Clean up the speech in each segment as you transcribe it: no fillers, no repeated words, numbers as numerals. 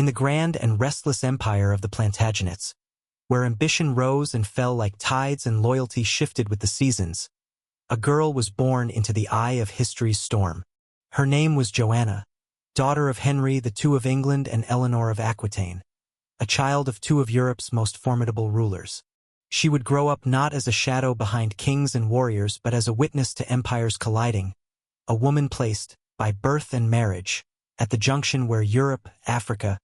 In the grand and restless empire of the Plantagenets, where ambition rose and fell like tides and loyalty shifted with the seasons, a girl was born into the eye of history's storm. Her name was Joanna, daughter of Henry II of England and Eleanor of Aquitaine, a child of two of Europe's most formidable rulers. She would grow up not as a shadow behind kings and warriors but as a witness to empires colliding, a woman placed, by birth and marriage, at the junction where Europe, Africa,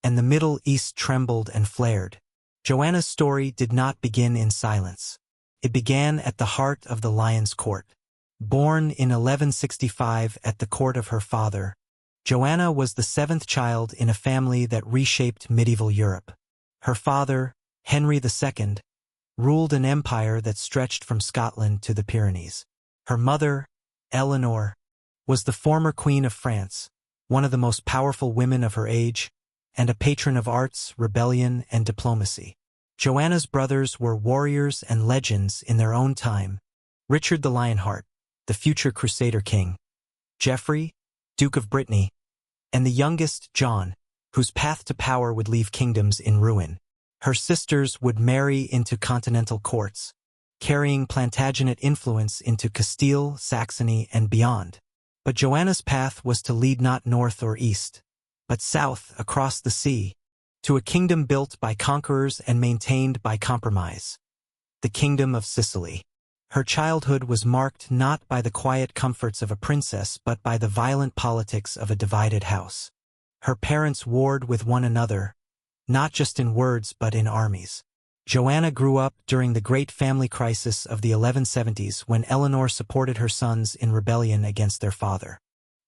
and the Middle East trembled and flared. Joanna's story did not begin in silence. It began at the heart of the Lion's Court. Born in 1165 at the court of her father, Joanna was the seventh child in a family that reshaped medieval Europe. Her father, Henry II, ruled an empire that stretched from Scotland to the Pyrenees. Her mother, Eleanor, was the former Queen of France, one of the most powerful women of her age, and a patron of arts, rebellion, and diplomacy. Joanna's brothers were warriors and legends in their own time. Richard the Lionheart, the future Crusader king, Geoffrey, Duke of Brittany, and the youngest, John, whose path to power would leave kingdoms in ruin. Her sisters would marry into continental courts, carrying Plantagenet influence into Castile, Saxony, and beyond. But Joanna's path was to lead not north or east, but south across the sea, to a kingdom built by conquerors and maintained by compromise, the Kingdom of Sicily. Her childhood was marked not by the quiet comforts of a princess but by the violent politics of a divided house. Her parents warred with one another, not just in words but in armies. Joanna grew up during the great family crisis of the 1170s when Eleanor supported her sons in rebellion against their father.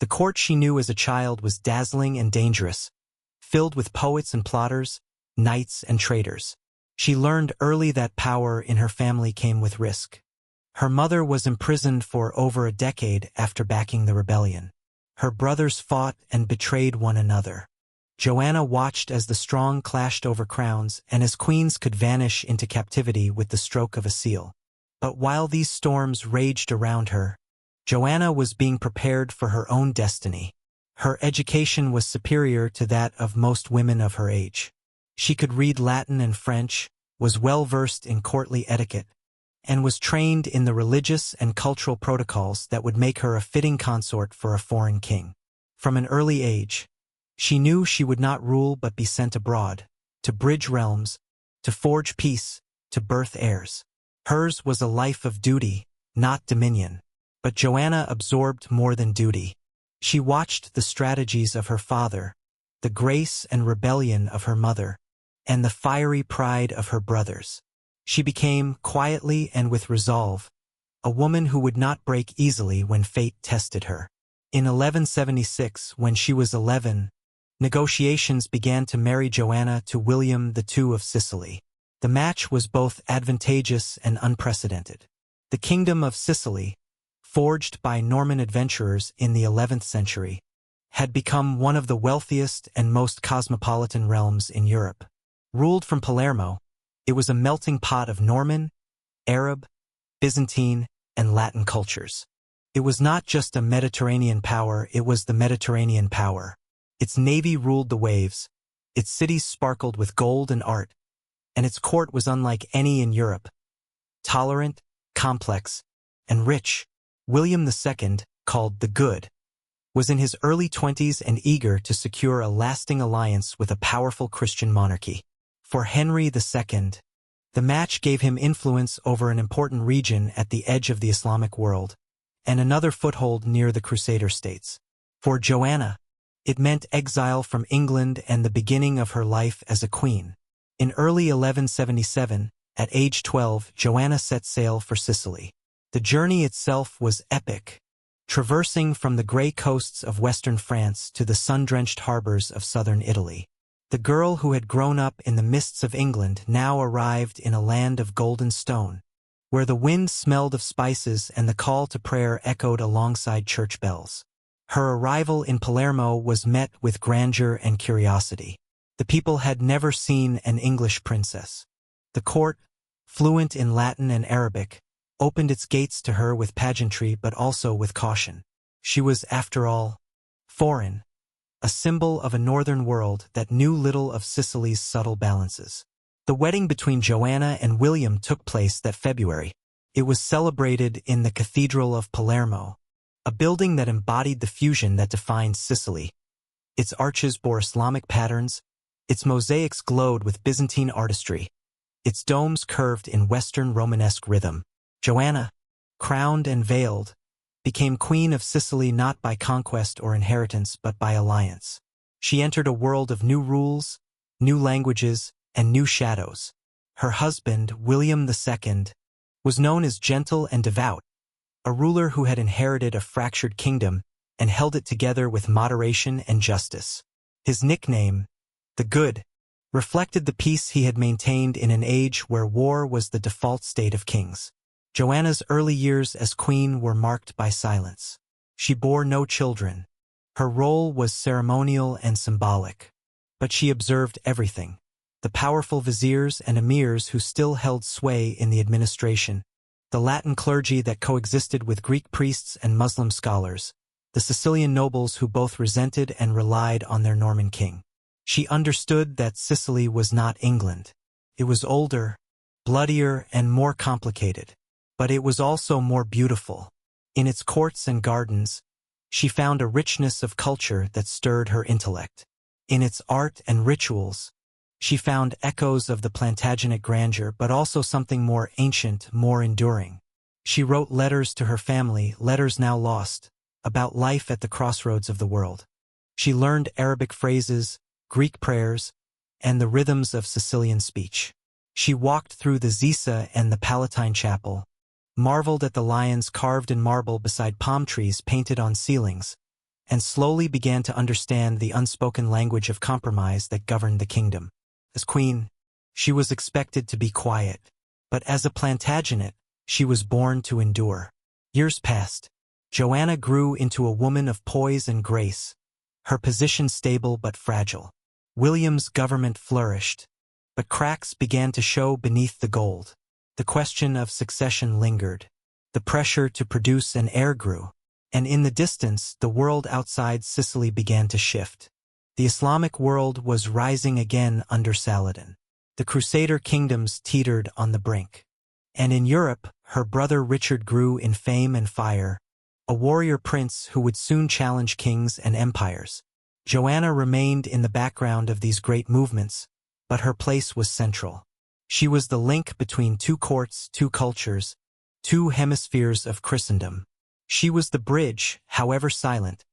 The court she knew as a child was dazzling and dangerous, filled with poets and plotters, knights and traitors. She learned early that power in her family came with risk. Her mother was imprisoned for over a decade after backing the rebellion. Her brothers fought and betrayed one another. Joanna watched as the strong clashed over crowns and as queens could vanish into captivity with the stroke of a seal. But while these storms raged around her, Joanna was being prepared for her own destiny. Her education was superior to that of most women of her age. She could read Latin and French, was well-versed in courtly etiquette, and was trained in the religious and cultural protocols that would make her a fitting consort for a foreign king. From an early age, she knew she would not rule but be sent abroad, to bridge realms, to forge peace, to birth heirs. Hers was a life of duty, not dominion. But Joanna absorbed more than duty. She watched the strategies of her father, the grace and rebellion of her mother, and the fiery pride of her brothers. She became, quietly and with resolve, a woman who would not break easily when fate tested her. In 1176, when she was 11, negotiations began to marry Joanna to William II of Sicily. The match was both advantageous and unprecedented. The Kingdom of Sicily, forged by Norman adventurers in the 11th century, had become one of the wealthiest and most cosmopolitan realms in Europe. Ruled from Palermo, it was a melting pot of Norman, Arab, Byzantine, and Latin cultures. It was not just a Mediterranean power, it was the Mediterranean power. Its navy ruled the waves, its cities sparkled with gold and art, and its court was unlike any in Europe. Tolerant, complex, and rich, William II, called the Good, was in his early 20s and eager to secure a lasting alliance with a powerful Christian monarchy. For Henry II, the match gave him influence over an important region at the edge of the Islamic world, and another foothold near the Crusader states. For Joanna, it meant exile from England and the beginning of her life as a queen. In early 1177, at age 12, Joanna set sail for Sicily. The journey itself was epic, traversing from the grey coasts of western France to the sun-drenched harbors of southern Italy. The girl who had grown up in the mists of England now arrived in a land of golden stone, where the wind smelled of spices and the call to prayer echoed alongside church bells. Her arrival in Palermo was met with grandeur and curiosity. The people had never seen an English princess. The court, fluent in Latin and Arabic, opened its gates to her with pageantry but also with caution. She was, after all, foreign, a symbol of a northern world that knew little of Sicily's subtle balances. The wedding between Joanna and William took place that February. It was celebrated in the Cathedral of Palermo, a building that embodied the fusion that defined Sicily. Its arches bore Islamic patterns, its mosaics glowed with Byzantine artistry, its domes curved in Western Romanesque rhythm. Joanna, crowned and veiled, became Queen of Sicily not by conquest or inheritance but by alliance. She entered a world of new rules, new languages, and new shadows. Her husband, William II, was known as gentle and devout, a ruler who had inherited a fractured kingdom and held it together with moderation and justice. His nickname, the Good, reflected the peace he had maintained in an age where war was the default state of kings. Joanna's early years as queen were marked by silence. She bore no children. Her role was ceremonial and symbolic. But she observed everything. The powerful viziers and emirs who still held sway in the administration, the Latin clergy that coexisted with Greek priests and Muslim scholars, the Sicilian nobles who both resented and relied on their Norman king. She understood that Sicily was not England. It was older, bloodier, and more complicated. But it was also more beautiful. In its courts and gardens, she found a richness of culture that stirred her intellect. In its art and rituals, she found echoes of the Plantagenet grandeur, but also something more ancient, more enduring. She wrote letters to her family, letters now lost, about life at the crossroads of the world. She learned Arabic phrases, Greek prayers, and the rhythms of Sicilian speech. She walked through the Zisa and the Palatine Chapel, marveled at the lions carved in marble beside palm trees painted on ceilings, and slowly began to understand the unspoken language of compromise that governed the kingdom. As queen, she was expected to be quiet, but as a Plantagenet, she was born to endure. Years passed. Joanna grew into a woman of poise and grace, her position stable but fragile. William's government flourished, but cracks began to show beneath the gold. The question of succession lingered. The pressure to produce an heir grew, and in the distance, the world outside Sicily began to shift. The Islamic world was rising again under Saladin. The Crusader kingdoms teetered on the brink. And in Europe, her brother Richard grew in fame and fire, a warrior prince who would soon challenge kings and empires. Joanna remained in the background of these great movements, but her place was central. She was the link between two courts, two cultures, two hemispheres of Christendom. She was the bridge, however silent,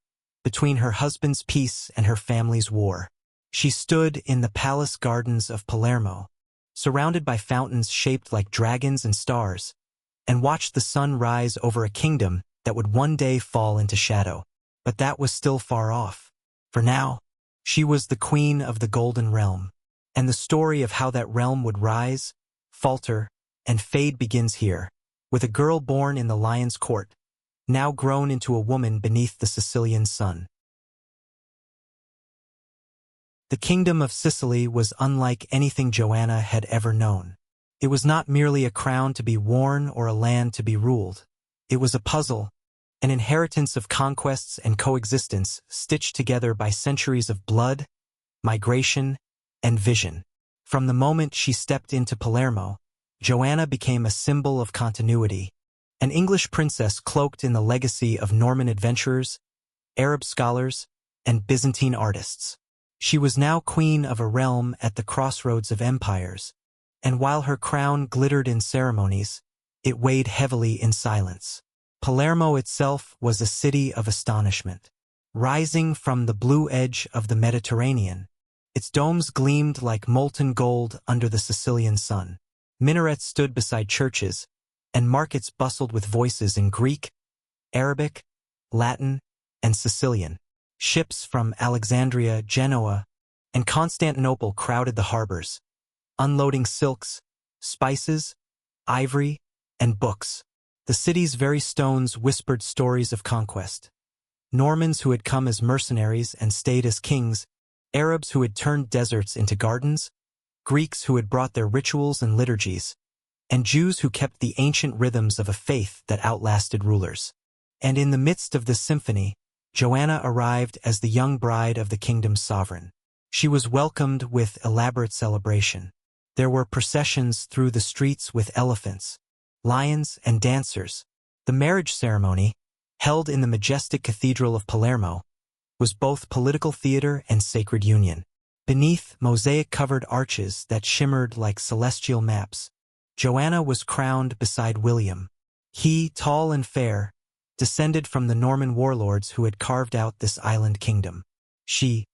between her husband's peace and her family's war. She stood in the palace gardens of Palermo, surrounded by fountains shaped like dragons and stars, and watched the sun rise over a kingdom that would one day fall into shadow. But that was still far off. For now, she was the queen of the Golden Realm, and the story of how that realm would rise, falter, and fade begins here, with a girl born in the lion's court, now grown into a woman beneath the Sicilian sun. The kingdom of Sicily was unlike anything Joanna had ever known. It was not merely a crown to be worn or a land to be ruled. It was a puzzle, an inheritance of conquests and coexistence stitched together by centuries of blood, migration, and vision. From the moment she stepped into Palermo, Joanna became a symbol of continuity, an English princess cloaked in the legacy of Norman adventurers, Arab scholars, and Byzantine artists. She was now queen of a realm at the crossroads of empires, and while her crown glittered in ceremonies, it weighed heavily in silence. Palermo itself was a city of astonishment. Rising from the blue edge of the Mediterranean, its domes gleamed like molten gold under the Sicilian sun. Minarets stood beside churches, and markets bustled with voices in Greek, Arabic, Latin, and Sicilian. Ships from Alexandria, Genoa, and Constantinople crowded the harbors, unloading silks, spices, ivory, and books. The city's very stones whispered stories of conquest. Normans who had come as mercenaries and stayed as kings, Arabs who had turned deserts into gardens, Greeks who had brought their rituals and liturgies, and Jews who kept the ancient rhythms of a faith that outlasted rulers. And in the midst of this symphony, Joanna arrived as the young bride of the kingdom's sovereign. She was welcomed with elaborate celebration. There were processions through the streets with elephants, lions, and dancers. The marriage ceremony, held in the majestic cathedral of Palermo, was both political theater and sacred union. Beneath mosaic-covered arches that shimmered like celestial maps, Joanna was crowned beside William. He, tall and fair, descended from the Norman warlords who had carved out this island kingdom. She,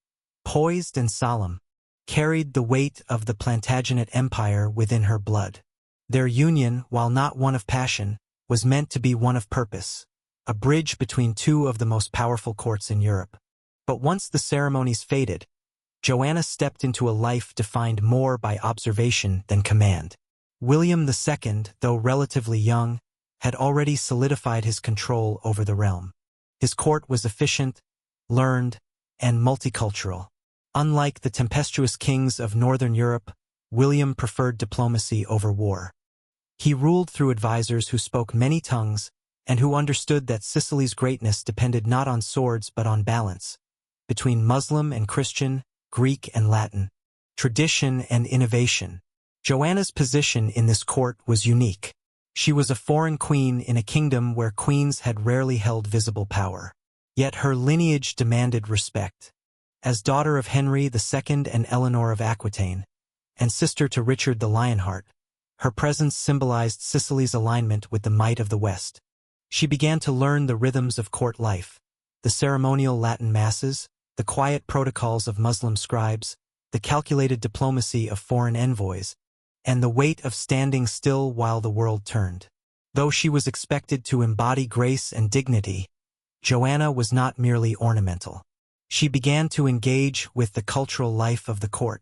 poised and solemn, carried the weight of the Plantagenet Empire within her blood. Their union, while not one of passion, was meant to be one of purpose, a bridge between two of the most powerful courts in Europe. But once the ceremonies faded, Joanna stepped into a life defined more by observation than command. William II, though relatively young, had already solidified his control over the realm. His court was efficient, learned, and multicultural. Unlike the tempestuous kings of Northern Europe, William preferred diplomacy over war. He ruled through advisors who spoke many tongues and who understood that Sicily's greatness depended not on swords but on balance, between Muslim and Christian, Greek and Latin, tradition and innovation. Joanna's position in this court was unique. She was a foreign queen in a kingdom where queens had rarely held visible power. Yet her lineage demanded respect. As daughter of Henry II and Eleanor of Aquitaine, and sister to Richard the Lionheart, her presence symbolized Sicily's alignment with the might of the West. She began to learn the rhythms of court life, the ceremonial Latin masses, the quiet protocols of Muslim scribes, the calculated diplomacy of foreign envoys, and the weight of standing still while the world turned. Though she was expected to embody grace and dignity, Joanna was not merely ornamental. She began to engage with the cultural life of the court,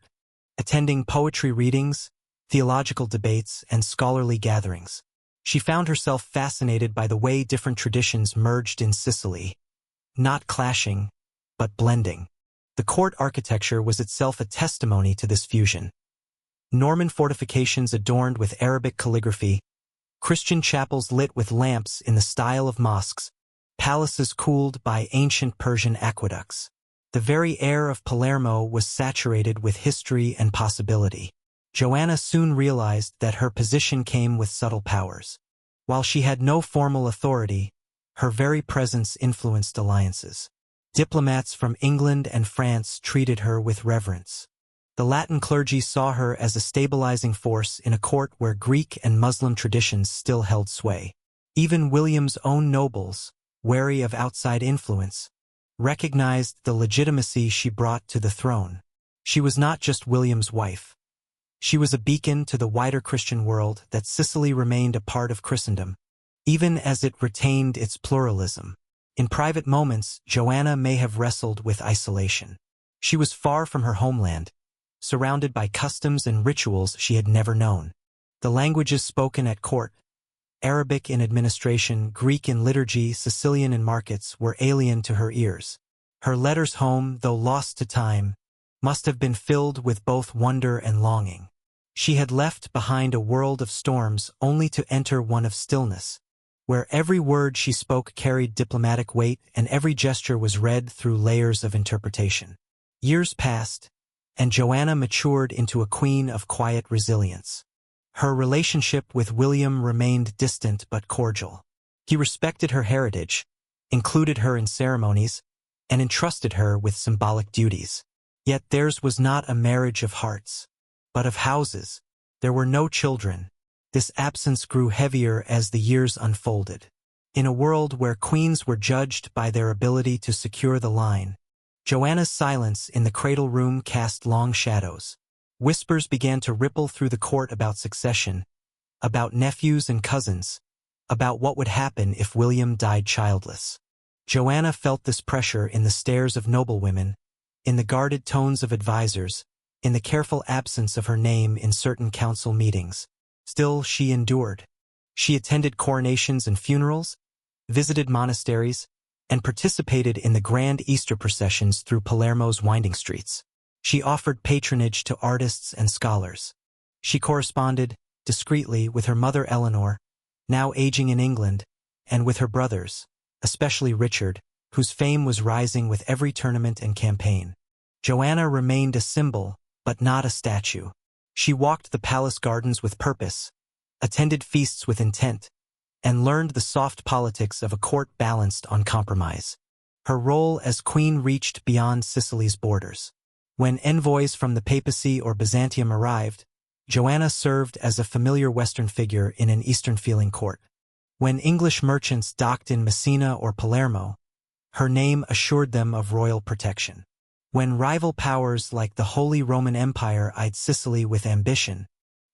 attending poetry readings, theological debates, and scholarly gatherings. She found herself fascinated by the way different traditions merged in Sicily, not clashing, but blending. The court architecture was itself a testimony to this fusion. Norman fortifications adorned with Arabic calligraphy, Christian chapels lit with lamps in the style of mosques, palaces cooled by ancient Persian aqueducts. The very air of Palermo was saturated with history and possibility. Joanna soon realized that her position came with subtle powers. While she had no formal authority, her very presence influenced alliances. Diplomats from England and France treated her with reverence. The Latin clergy saw her as a stabilizing force in a court where Greek and Muslim traditions still held sway. Even William's own nobles, wary of outside influence, recognized the legitimacy she brought to the throne. She was not just William's wife. She was a beacon to the wider Christian world that Sicily remained a part of Christendom, even as it retained its pluralism. In private moments, Joanna may have wrestled with isolation. She was far from her homeland, surrounded by customs and rituals she had never known. The languages spoken at court, Arabic in administration, Greek in liturgy, Sicilian in markets, were alien to her ears. Her letters home, though lost to time, must have been filled with both wonder and longing. She had left behind a world of storms only to enter one of stillness, where every word she spoke carried diplomatic weight and every gesture was read through layers of interpretation. Years passed, and Joanna matured into a queen of quiet resilience. Her relationship with William remained distant but cordial. He respected her heritage, included her in ceremonies, and entrusted her with symbolic duties. Yet theirs was not a marriage of hearts, but of houses. There were no children. This absence grew heavier as the years unfolded. In a world where queens were judged by their ability to secure the line, Joanna's silence in the cradle room cast long shadows. Whispers began to ripple through the court about succession, about nephews and cousins, about what would happen if William died childless. Joanna felt this pressure in the stares of noblewomen, in the guarded tones of advisors, in the careful absence of her name in certain council meetings. Still, she endured. She attended coronations and funerals, visited monasteries, and participated in the grand Easter processions through Palermo's winding streets. She offered patronage to artists and scholars. She corresponded, discreetly, with her mother Eleanor, now aging in England, and with her brothers, especially Richard, whose fame was rising with every tournament and campaign. Joanna remained a symbol, but not a statue. She walked the palace gardens with purpose, attended feasts with intent, and learned the soft politics of a court balanced on compromise. Her role as queen reached beyond Sicily's borders. When envoys from the papacy or Byzantium arrived, Joanna served as a familiar Western figure in an Eastern-feeling court. When English merchants docked in Messina or Palermo, her name assured them of royal protection. When rival powers like the Holy Roman Empire eyed Sicily with ambition,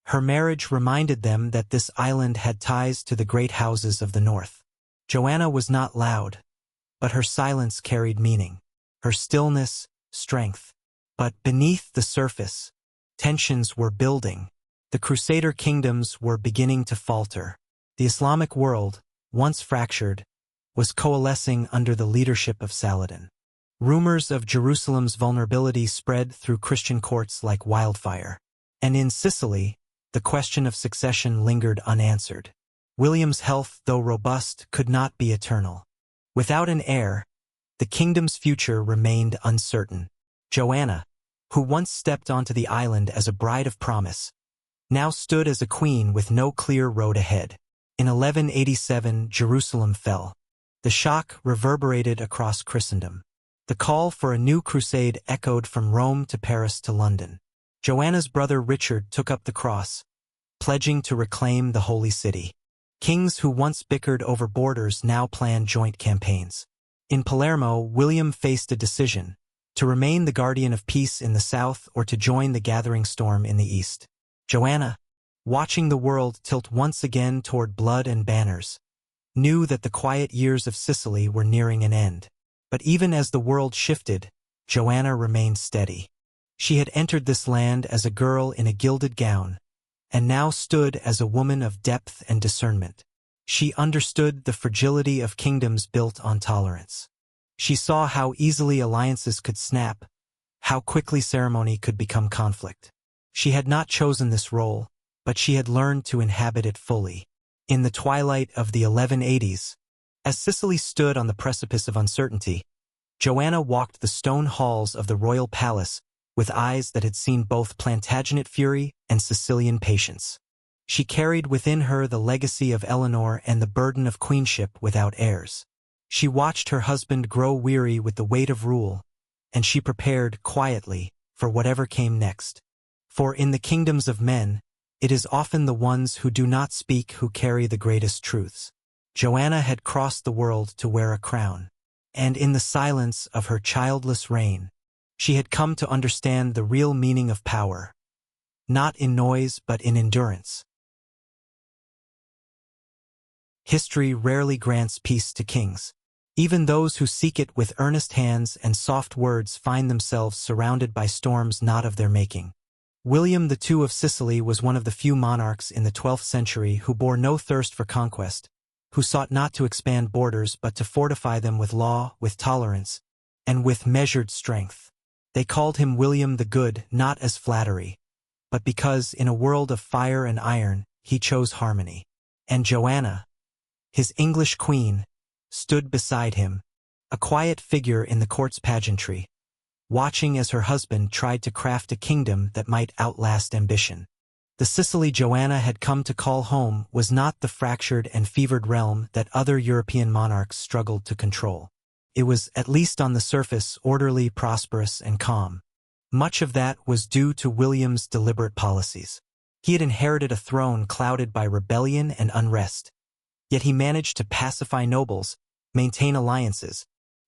her marriage reminded them that this island had ties to the great houses of the north. Joanna was not loud, but her silence carried meaning. Her stillness, strength. But beneath the surface, tensions were building. The Crusader kingdoms were beginning to falter. The Islamic world, once fractured, was coalescing under the leadership of Saladin. Rumors of Jerusalem's vulnerability spread through Christian courts like wildfire. And in Sicily, the question of succession lingered unanswered. William's health, though robust, could not be eternal. Without an heir, the kingdom's future remained uncertain. Joanna, who once stepped onto the island as a bride of promise, now stood as a queen with no clear road ahead. In 1187, Jerusalem fell. The shock reverberated across Christendom. The call for a new crusade echoed from Rome to Paris to London. Joanna's brother Richard took up the cross, pledging to reclaim the Holy City. Kings who once bickered over borders now planned joint campaigns. In Palermo, William faced a decision: to remain the guardian of peace in the south or to join the gathering storm in the east. Joanna, watching the world tilt once again toward blood and banners, knew that the quiet years of Sicily were nearing an end. But even as the world shifted, Joanna remained steady. She had entered this land as a girl in a gilded gown, and now stood as a woman of depth and discernment. She understood the fragility of kingdoms built on tolerance. She saw how easily alliances could snap, how quickly ceremony could become conflict. She had not chosen this role, but she had learned to inhabit it fully. In the twilight of the 1180s, as Sicily stood on the precipice of uncertainty, Joanna walked the stone halls of the royal palace with eyes that had seen both Plantagenet fury and Sicilian patience. She carried within her the legacy of Eleanor and the burden of queenship without heirs. She watched her husband grow weary with the weight of rule, and she prepared quietly for whatever came next. For in the kingdoms of men, it is often the ones who do not speak who carry the greatest truths. Joanna had crossed the world to wear a crown, and in the silence of her childless reign, she had come to understand the real meaning of power, not in noise but in endurance. History rarely grants peace to kings. Even those who seek it with earnest hands and soft words find themselves surrounded by storms not of their making. William II of Sicily was one of the few monarchs in the 12th century who bore no thirst for conquest, who sought not to expand borders but to fortify them with law, with tolerance, and with measured strength. They called him William the Good not as flattery, but because in a world of fire and iron he chose harmony. And Joanna, his English queen, stood beside him, a quiet figure in the court's pageantry, watching as her husband tried to craft a kingdom that might outlast ambition. The Sicily Joanna had come to call home was not the fractured and fevered realm that other European monarchs struggled to control. It was, at least on the surface, orderly, prosperous, and calm. Much of that was due to William's deliberate policies. He had inherited a throne clouded by rebellion and unrest, yet he managed to pacify nobles, maintain alliances,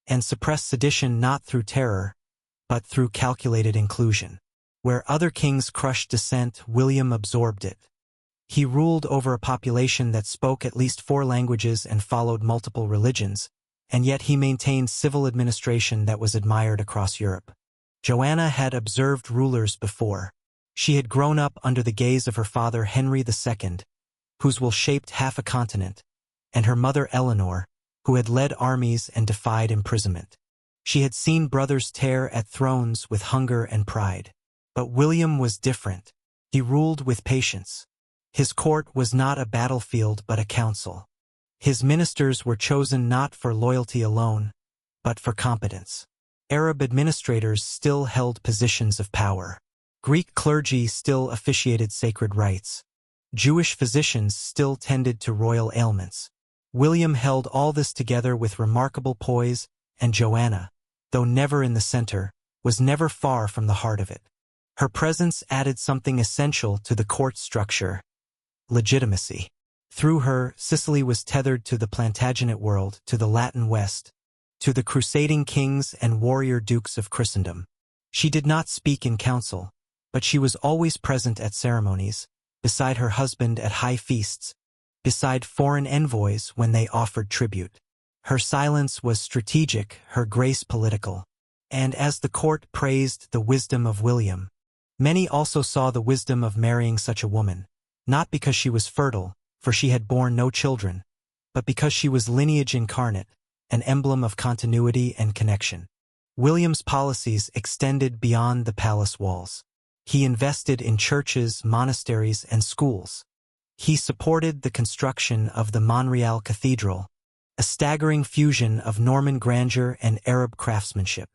and suppress sedition not through terror, but through calculated inclusion. Where other kings crushed dissent, William absorbed it. He ruled over a population that spoke at least 4 languages and followed multiple religions, and yet he maintained civil administration that was admired across Europe. Joanna had observed rulers before. She had grown up under the gaze of her father Henry II, whose will shaped half a continent, and her mother Eleanor, who had led armies and defied imprisonment. She had seen brothers tear at thrones with hunger and pride. But William was different. He ruled with patience. His court was not a battlefield but a council. His ministers were chosen not for loyalty alone, but for competence. Arab administrators still held positions of power. Greek clergy still officiated sacred rites. Jewish physicians still tended to royal ailments. William held all this together with remarkable poise, and Joanna, though never in the center, was never far from the heart of it. Her presence added something essential to the court structure: legitimacy. Through her, Sicily was tethered to the Plantagenet world, to the Latin West, to the crusading kings and warrior dukes of Christendom. She did not speak in council, but she was always present at ceremonies, beside her husband at high feasts, beside foreign envoys when they offered tribute. Her silence was strategic, her grace political. And as the court praised the wisdom of William, many also saw the wisdom of marrying such a woman, not because she was fertile, for she had borne no children, but because she was lineage incarnate, an emblem of continuity and connection. William's policies extended beyond the palace walls. He invested in churches, monasteries, and schools. He supported the construction of the Monreale Cathedral, a staggering fusion of Norman grandeur and Arab craftsmanship.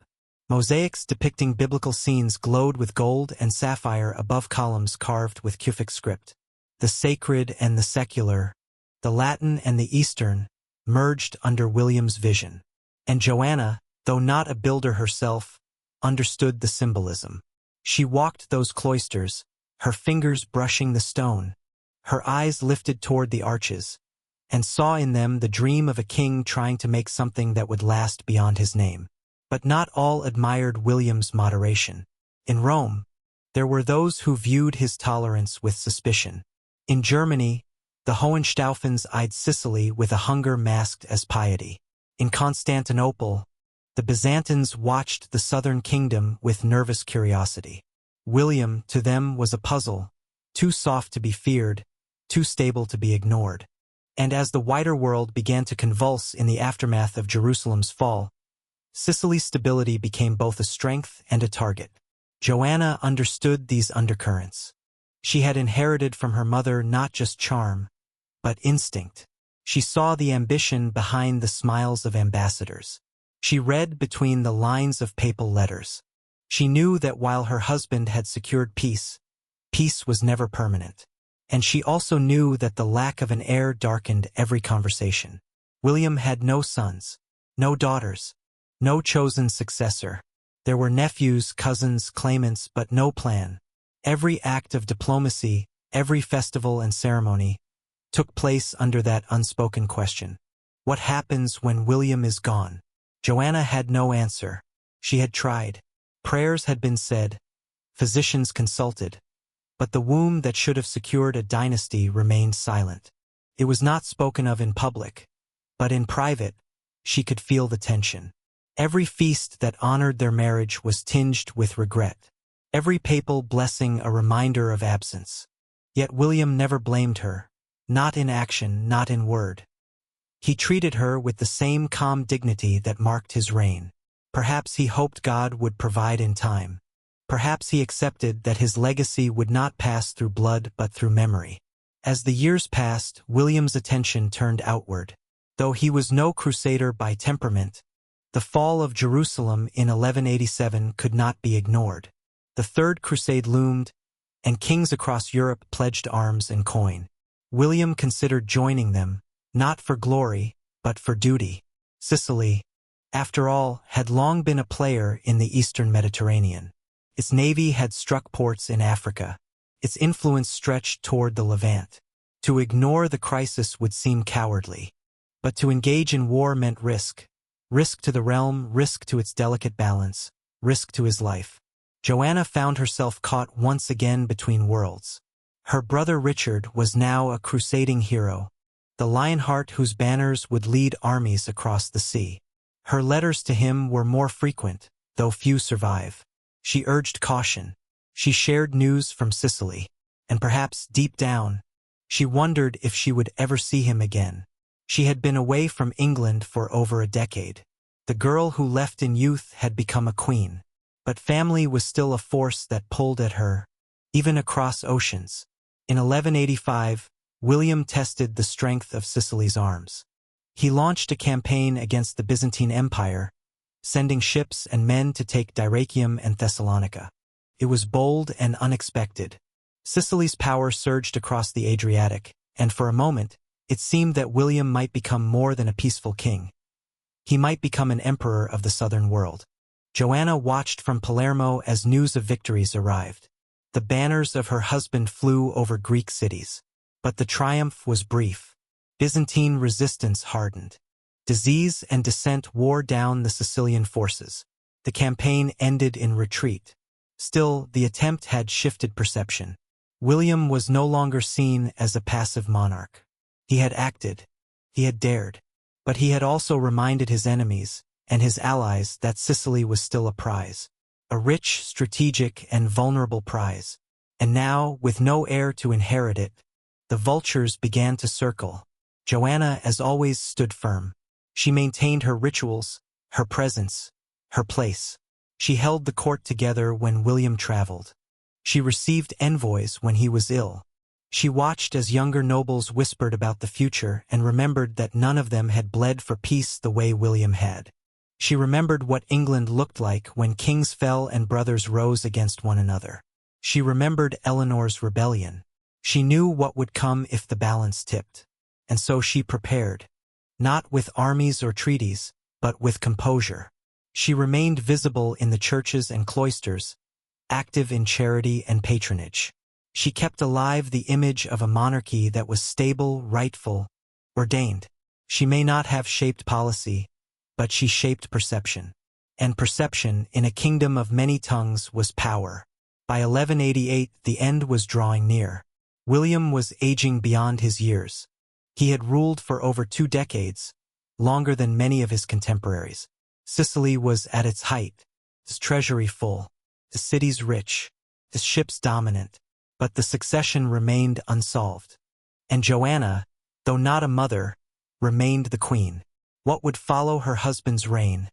Mosaics depicting biblical scenes glowed with gold and sapphire above columns carved with Cufic script. The sacred and the secular, the Latin and the Eastern, merged under William's vision. And Joanna, though not a builder herself, understood the symbolism. She walked those cloisters, her fingers brushing the stone, her eyes lifted toward the arches, and saw in them the dream of a king trying to make something that would last beyond his name. But not all admired William's moderation. In Rome, there were those who viewed his tolerance with suspicion. In Germany, the Hohenstaufens eyed Sicily with a hunger masked as piety. In Constantinople, the Byzantines watched the southern kingdom with nervous curiosity. William, to them, was a puzzle, too soft to be feared, too stable to be ignored. And as the wider world began to convulse in the aftermath of Jerusalem's fall, Sicily's stability became both a strength and a target. Joanna understood these undercurrents. She had inherited from her mother not just charm, but instinct. She saw the ambition behind the smiles of ambassadors. She read between the lines of papal letters. She knew that while her husband had secured peace, peace was never permanent. And she also knew that the lack of an heir darkened every conversation. William had no sons, no daughters, no chosen successor. There were nephews, cousins, claimants, but no plan. Every act of diplomacy, every festival and ceremony, took place under that unspoken question. What happens when William is gone? Joanna had no answer. She had tried. Prayers had been said. Physicians consulted. But the womb that should have secured a dynasty remained silent. It was not spoken of in public, but in private, she could feel the tension. Every feast that honored their marriage was tinged with regret. Every papal blessing a reminder of absence. Yet William never blamed her, not in action, not in word. He treated her with the same calm dignity that marked his reign. Perhaps he hoped God would provide in time. Perhaps he accepted that his legacy would not pass through blood but through memory. As the years passed, William's attention turned outward. Though he was no crusader by temperament, the fall of Jerusalem in 1187 could not be ignored. The Third Crusade loomed, and kings across Europe pledged arms and coin. William considered joining them, not for glory, but for duty. Sicily, after all, had long been a player in the eastern Mediterranean. Its navy had struck ports in Africa. Its influence stretched toward the Levant. To ignore the crisis would seem cowardly. But to engage in war meant risk. Risk to the realm, risk to its delicate balance, risk to his life. Joanna found herself caught once again between worlds. Her brother Richard was now a crusading hero, the Lionheart whose banners would lead armies across the sea. Her letters to him were more frequent, though few survive. She urged caution. She shared news from Sicily, and perhaps deep down, she wondered if she would ever see him again. She had been away from England for over a decade. The girl who left in youth had become a queen. But family was still a force that pulled at her, even across oceans. In 1185, William tested the strength of Sicily's arms. He launched a campaign against the Byzantine Empire, sending ships and men to take Dyrrhachium and Thessalonica. It was bold and unexpected. Sicily's power surged across the Adriatic, and for a moment, it seemed that William might become more than a peaceful king. He might become an emperor of the southern world. Joanna watched from Palermo as news of victories arrived. The banners of her husband flew over Greek cities. But the triumph was brief. Byzantine resistance hardened. Disease and dissent wore down the Sicilian forces. The campaign ended in retreat. Still, the attempt had shifted perception. William was no longer seen as a passive monarch. He had acted. He had dared. But he had also reminded his enemies and his allies that Sicily was still a prize. A rich, strategic, and vulnerable prize. And now, with no heir to inherit it, the vultures began to circle. Joanna, as always, stood firm. She maintained her rituals, her presence, her place. She held the court together when William traveled. She received envoys when he was ill. She watched as younger nobles whispered about the future and remembered that none of them had bled for peace the way William had. She remembered what England looked like when kings fell and brothers rose against one another. She remembered Eleanor's rebellion. She knew what would come if the balance tipped. And so she prepared. Not with armies or treaties, but with composure. She remained visible in the churches and cloisters, active in charity and patronage. She kept alive the image of a monarchy that was stable, rightful, ordained. She may not have shaped policy, but she shaped perception. And perception, in a kingdom of many tongues, was power. By 1188, the end was drawing near. William was aging beyond his years. He had ruled for over 2 decades, longer than many of his contemporaries. Sicily was at its height, its treasury full, the cities rich, its ships dominant, but the succession remained unsolved. And Joanna, though not a mother, remained the queen. What would follow her husband's reign?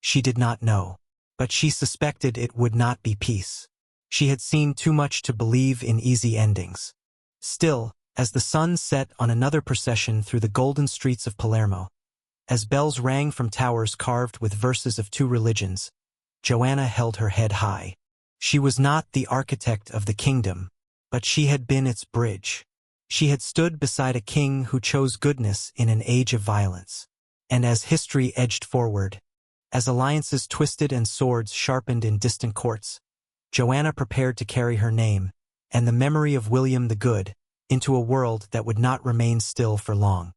She did not know, but she suspected it would not be peace. She had seen too much to believe in easy endings. Still, as the sun set on another procession through the golden streets of Palermo, as bells rang from towers carved with verses of 2 religions, Joanna held her head high. She was not the architect of the kingdom, but she had been its bridge. She had stood beside a king who chose goodness in an age of violence. And as history edged forward, as alliances twisted and swords sharpened in distant courts, Joanna prepared to carry her name, and the memory of William the Good, into a world that would not remain still for long.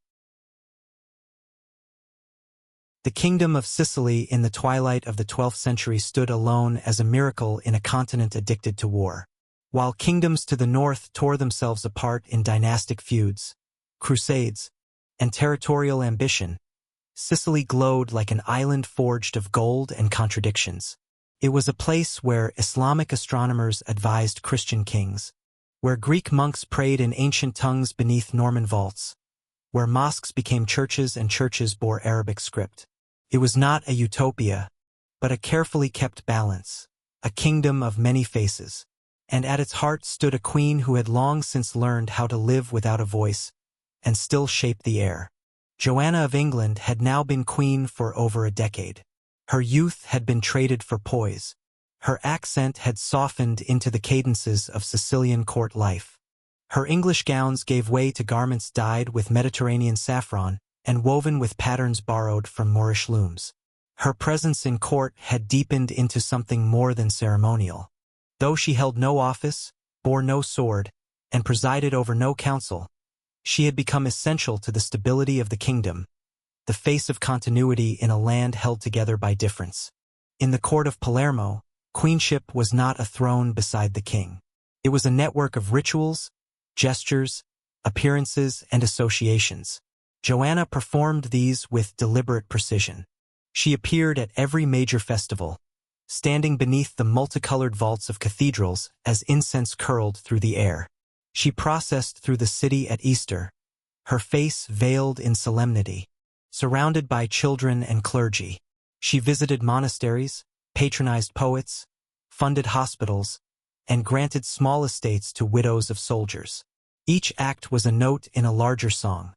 The kingdom of Sicily in the twilight of the 12th century stood alone as a miracle in a continent addicted to war. While kingdoms to the north tore themselves apart in dynastic feuds, crusades, and territorial ambition, Sicily glowed like an island forged of gold and contradictions. It was a place where Islamic astronomers advised Christian kings, where Greek monks prayed in ancient tongues beneath Norman vaults, where mosques became churches and churches bore Arabic script. It was not a utopia, but a carefully kept balance, a kingdom of many faces. And at its heart stood a queen who had long since learned how to live without a voice and still shape the air. Joanna of England had now been queen for over a decade. Her youth had been traded for poise. Her accent had softened into the cadences of Sicilian court life. Her English gowns gave way to garments dyed with Mediterranean saffron and woven with patterns borrowed from Moorish looms. Her presence in court had deepened into something more than ceremonial. Though she held no office, bore no sword, and presided over no council, she had become essential to the stability of the kingdom, the face of continuity in a land held together by difference. In the court of Palermo, queenship was not a throne beside the king. It was a network of rituals, gestures, appearances, and associations. Joanna performed these with deliberate precision. She appeared at every major festival, standing beneath the multicolored vaults of cathedrals as incense curled through the air. She processed through the city at Easter, her face veiled in solemnity, surrounded by children and clergy. She visited monasteries, patronized poets, funded hospitals, and granted small estates to widows of soldiers. Each act was a note in a larger song.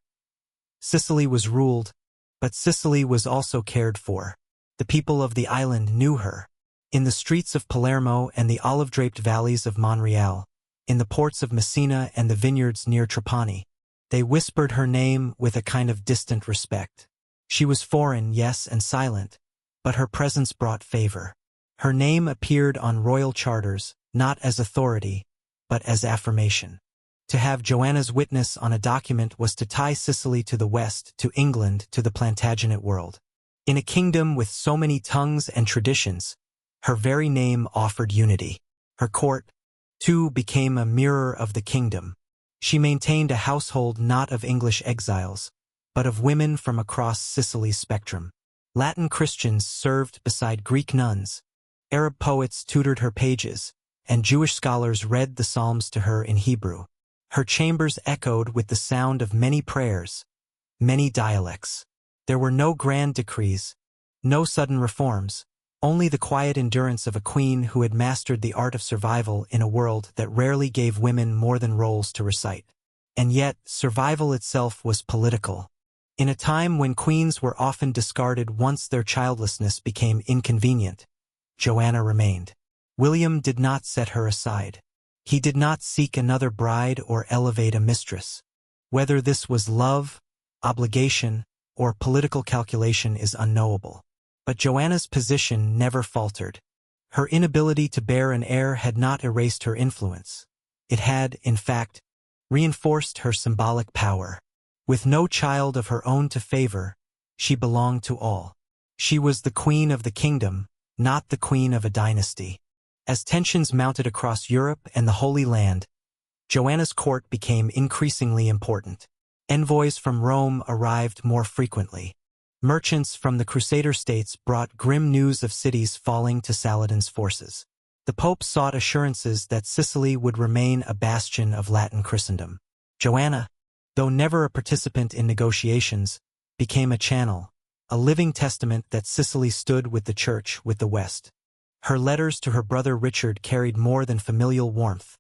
Sicily was ruled, but Sicily was also cared for. The people of the island knew her. In the streets of Palermo and the olive-draped valleys of Monreale, in the ports of Messina and the vineyards near Trapani, they whispered her name with a kind of distant respect. She was foreign, yes, and silent, but her presence brought favor. Her name appeared on royal charters, not as authority, but as affirmation. To have Joanna's witness on a document was to tie Sicily to the west, to England, to the Plantagenet world. In a kingdom with so many tongues and traditions, her very name offered unity. Her court, too, became a mirror of the kingdom. She maintained a household not of English exiles, but of women from across Sicily's spectrum. Latin Christians served beside Greek nuns, Arab poets tutored her pages, and Jewish scholars read the Psalms to her in Hebrew. Her chambers echoed with the sound of many prayers, many dialects. There were no grand decrees, no sudden reforms, only the quiet endurance of a queen who had mastered the art of survival in a world that rarely gave women more than roles to recite. And yet, survival itself was political. In a time when queens were often discarded once their childlessness became inconvenient, Joanna remained. William did not set her aside. He did not seek another bride or elevate a mistress. Whether this was love, obligation, or political calculation is unknowable. But Joanna's position never faltered. Her inability to bear an heir had not erased her influence. It had, in fact, reinforced her symbolic power. With no child of her own to favor, she belonged to all. She was the queen of the kingdom, not the queen of a dynasty. As tensions mounted across Europe and the Holy Land, Joanna's court became increasingly important. Envoys from Rome arrived more frequently. Merchants from the Crusader states brought grim news of cities falling to Saladin's forces. The Pope sought assurances that Sicily would remain a bastion of Latin Christendom. Joanna, though never a participant in negotiations, became a channel, a living testament that Sicily stood with the Church, with the West. Her letters to her brother Richard carried more than familial warmth.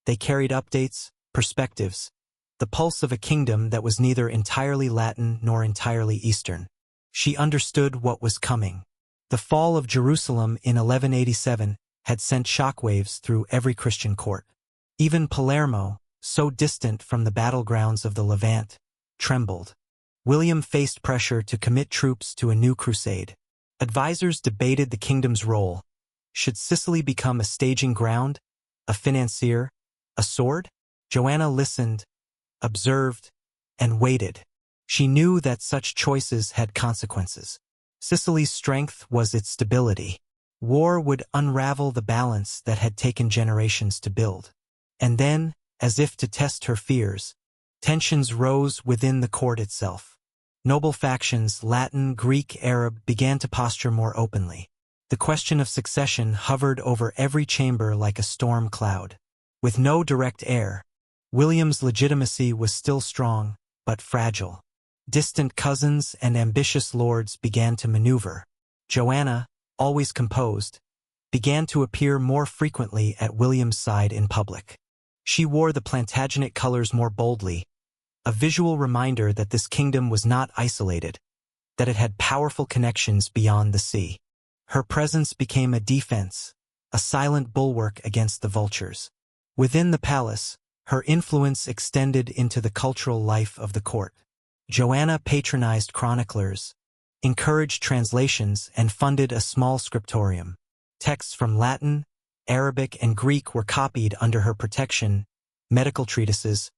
They carried updates, perspectives, the pulse of a kingdom that was neither entirely Latin nor entirely Eastern. She understood what was coming. The fall of Jerusalem in 1187 had sent shockwaves through every Christian court. Even Palermo, so distant from the battlegrounds of the Levant, trembled. William faced pressure to commit troops to a new crusade. Advisors debated the kingdom's role. Should Sicily become a staging ground, a financier, a sword? Joanna listened, observed, and waited. She knew that such choices had consequences. Sicily's strength was its stability. War would unravel the balance that had taken generations to build. And then, as if to test her fears, tensions rose within the court itself. Noble factions, Latin, Greek, Arab, began to posture more openly. The question of succession hovered over every chamber like a storm cloud. With no direct heir, William's legitimacy was still strong, but fragile. Distant cousins and ambitious lords began to maneuver. Joanna, always composed, began to appear more frequently at William's side in public. She wore the Plantagenet colors more boldly, a visual reminder that this kingdom was not isolated, that it had powerful connections beyond the sea. Her presence became a defense, a silent bulwark against the vultures. Within the palace, her influence extended into the cultural life of the court. Joanna patronized chroniclers, encouraged translations, and funded a small scriptorium. Texts from Latin, Arabic, and Greek were copied under her protection, medical treatises,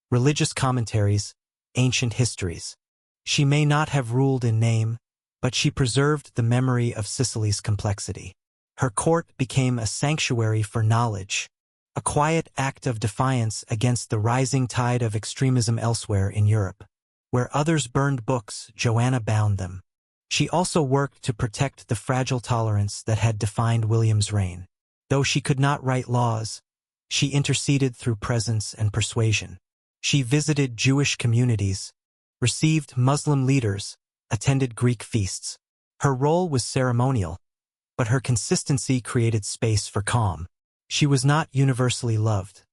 religious commentaries, ancient histories. She may not have ruled in name, but she preserved the memory of Sicily's complexity. Her court became a sanctuary for knowledge, a quiet act of defiance against the rising tide of extremism elsewhere in Europe. Where others burned books, Joanna bound them. She also worked to protect the fragile tolerance that had defined William's reign. Though she could not write laws, she interceded through presence and persuasion. She visited Jewish communities, received Muslim leaders, attended Greek feasts. Her role was ceremonial, but her consistency created space for calm. She was not universally loved.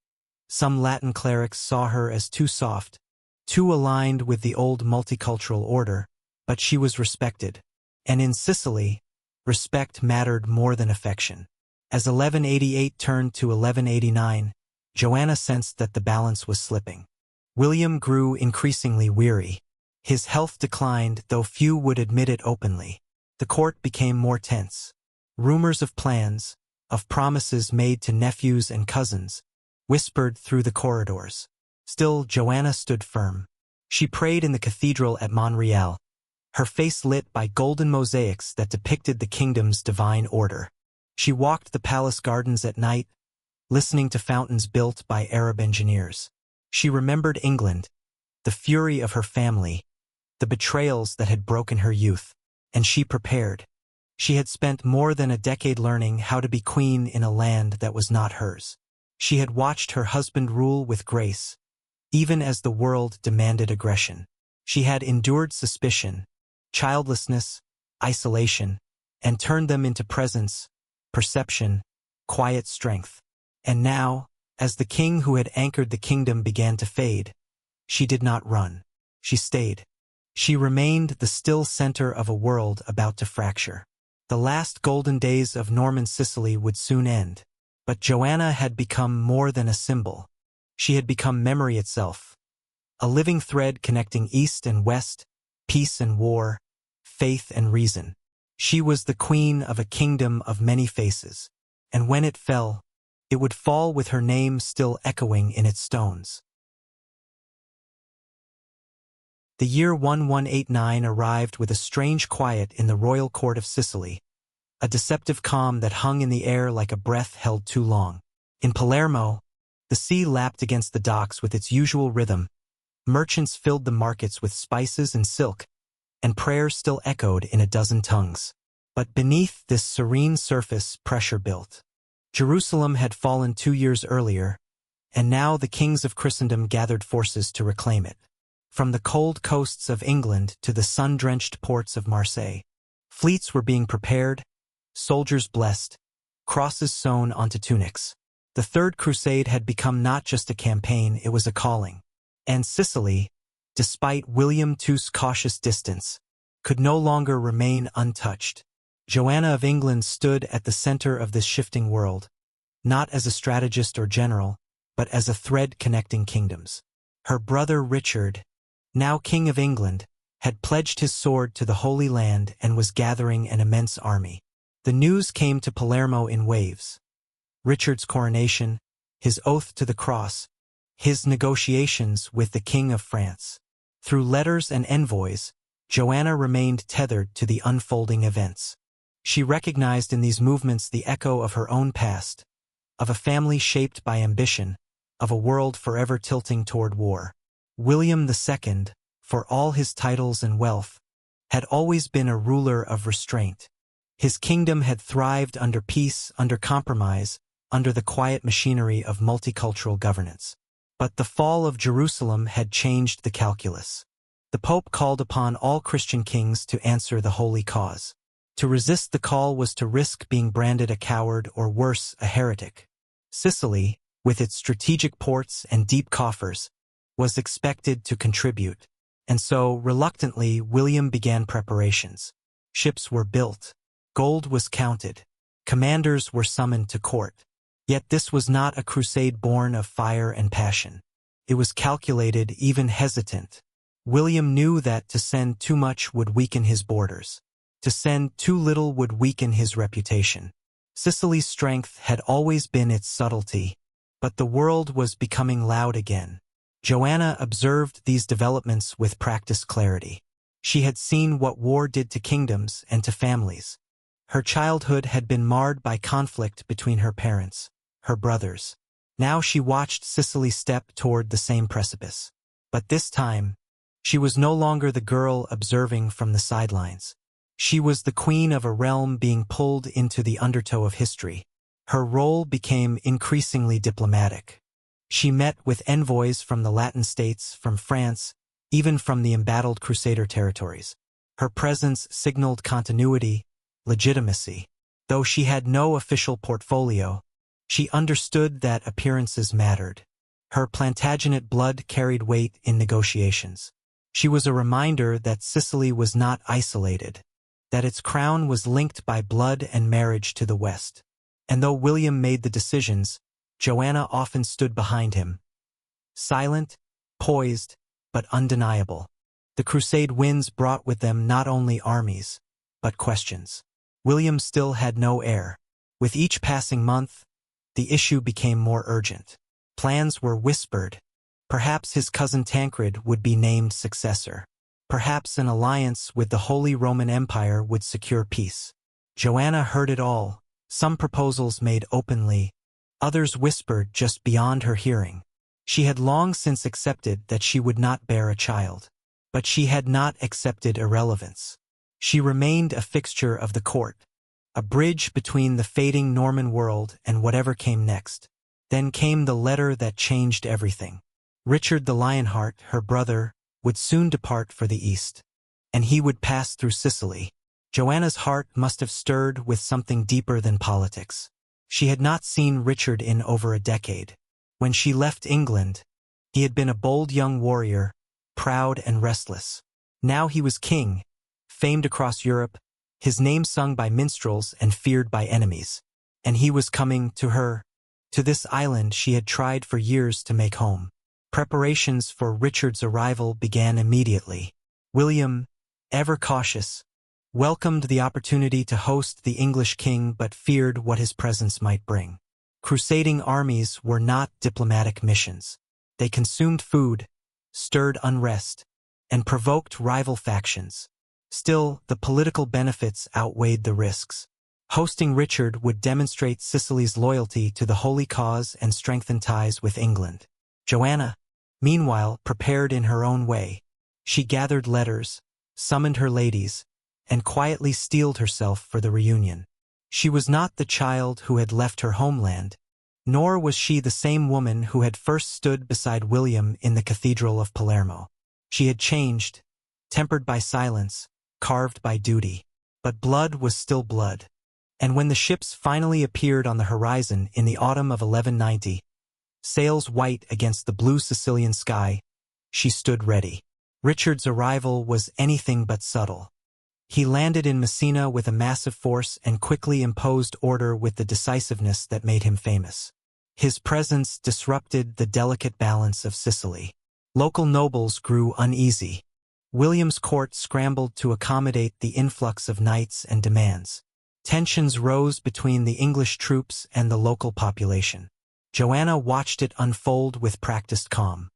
Some Latin clerics saw her as too soft, too aligned with the old multicultural order, but she was respected. And in Sicily, respect mattered more than affection. As 1188 turned to 1189, Joanna sensed that the balance was slipping. William grew increasingly weary. His health declined, though few would admit it openly. The court became more tense. Rumors of plans, of promises made to nephews and cousins, whispered through the corridors. Still, Joanna stood firm. She prayed in the cathedral at Monreale, her face lit by golden mosaics that depicted the kingdom's divine order. She walked the palace gardens at night, listening to fountains built by Arab engineers. She remembered England, the fury of her family, the betrayals that had broken her youth, and she prepared. She had spent more than a decade learning how to be queen in a land that was not hers. She had watched her husband rule with grace, even as the world demanded aggression. She had endured suspicion, childlessness, isolation, and turned them into presence, perception, quiet strength. And now, as the king who had anchored the kingdom began to fade, she did not run. She stayed. She remained the still center of a world about to fracture. The last golden days of Norman Sicily would soon end, but Joanna had become more than a symbol. She had become memory itself, a living thread connecting East and West, peace and war, faith and reason. She was the queen of a kingdom of many faces, and when it fell, it would fall with her name still echoing in its stones. The year 1189 arrived with a strange quiet in the royal court of Sicily, a deceptive calm that hung in the air like a breath held too long. In Palermo, the sea lapped against the docks with its usual rhythm. Merchants filled the markets with spices and silk, and prayers still echoed in a dozen tongues. But beneath this serene surface, pressure built. Jerusalem had fallen 2 years earlier, and now the kings of Christendom gathered forces to reclaim it. From the cold coasts of England to the sun-drenched ports of Marseille, fleets were being prepared, soldiers blessed, crosses sewn onto tunics. The Third Crusade had become not just a campaign, it was a calling. And Sicily, despite William II's cautious distance, could no longer remain untouched. Joanna of England stood at the center of this shifting world, not as a strategist or general, but as a thread connecting kingdoms. Her brother Richard, now King of England, had pledged his sword to the Holy Land and was gathering an immense army. The news came to Palermo in waves. Richard's coronation, his oath to the cross, his negotiations with the King of France. Through letters and envoys, Joanna remained tethered to the unfolding events. She recognized in these movements the echo of her own past, of a family shaped by ambition, of a world forever tilting toward war. William II, for all his titles and wealth, had always been a ruler of restraint. His kingdom had thrived under peace, under compromise, under the quiet machinery of multicultural governance. But the fall of Jerusalem had changed the calculus. The Pope called upon all Christian kings to answer the holy cause. To resist the call was to risk being branded a coward or worse, a heretic. Sicily, with its strategic ports and deep coffers, was expected to contribute, and so, reluctantly, William began preparations. Ships were built, gold was counted, commanders were summoned to court. Yet this was not a crusade born of fire and passion. It was calculated, even hesitant. William knew that to send too much would weaken his borders. To send too little would weaken his reputation. Sicily's strength had always been its subtlety, but the world was becoming loud again. Joanna observed these developments with practiced clarity. She had seen what war did to kingdoms and to families. Her childhood had been marred by conflict between her parents, her brothers. Now she watched Sicily step toward the same precipice. But this time, she was no longer the girl observing from the sidelines. She was the queen of a realm being pulled into the undertow of history. Her role became increasingly diplomatic. She met with envoys from the Latin states, from France, even from the embattled Crusader territories. Her presence signaled continuity, legitimacy. Though she had no official portfolio, she understood that appearances mattered. Her Plantagenet blood carried weight in negotiations. She was a reminder that Sicily was not isolated, that its crown was linked by blood and marriage to the West. And though William made the decisions, Joanna often stood behind him. Silent, poised, but undeniable. The Crusade winds brought with them not only armies, but questions. William still had no heir. With each passing month, the issue became more urgent. Plans were whispered. Perhaps his cousin Tancred would be named successor. Perhaps an alliance with the Holy Roman Empire would secure peace. Joanna heard it all, some proposals made openly, others whispered just beyond her hearing. She had long since accepted that she would not bear a child. But she had not accepted irrelevance. She remained a fixture of the court, a bridge between the fading Norman world and whatever came next. Then came the letter that changed everything. Richard the Lionheart, her brother, would soon depart for the east, and he would pass through Sicily. Joanna's heart must have stirred with something deeper than politics. She had not seen Richard in over a decade. When she left England, he had been a bold young warrior, proud and restless. Now he was king, famed across Europe, his name sung by minstrels and feared by enemies. And he was coming to her, to this island she had tried for years to make home. Preparations for Richard's arrival began immediately. William, ever cautious, welcomed the opportunity to host the English king but feared what his presence might bring. Crusading armies were not diplomatic missions. They consumed food, stirred unrest, and provoked rival factions. Still, the political benefits outweighed the risks. Hosting Richard would demonstrate Sicily's loyalty to the holy cause and strengthen ties with England. Joanna, meanwhile, prepared in her own way. She gathered letters, summoned her ladies, and quietly steeled herself for the reunion. She was not the child who had left her homeland, nor was she the same woman who had first stood beside William in the Cathedral of Palermo. She had changed, tempered by silence, carved by duty. But blood was still blood. And when the ships finally appeared on the horizon in the autumn of 1190, sails white against the blue Sicilian sky, she stood ready. Richard's arrival was anything but subtle. He landed in Messina with a massive force and quickly imposed order with the decisiveness that made him famous. His presence disrupted the delicate balance of Sicily. Local nobles grew uneasy. William's court scrambled to accommodate the influx of knights and demands. Tensions rose between the English troops and the local population. Joanna watched it unfold with practiced calm.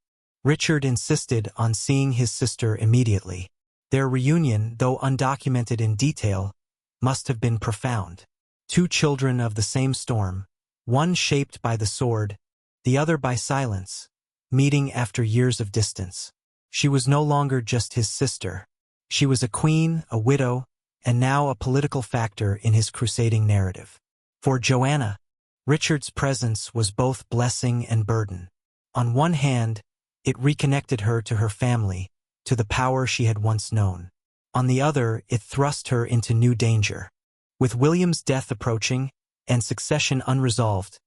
Richard insisted on seeing his sister immediately. Their reunion, though undocumented in detail, must have been profound. Two children of the same storm, one shaped by the sword, the other by silence, meeting after years of distance. She was no longer just his sister. She was a queen, a widow, and now a political factor in his crusading narrative. For Joanna, Richard's presence was both blessing and burden. On one hand, it reconnected her to her family, to the power she had once known. On the other, it thrust her into new danger. With William's death approaching and succession unresolved,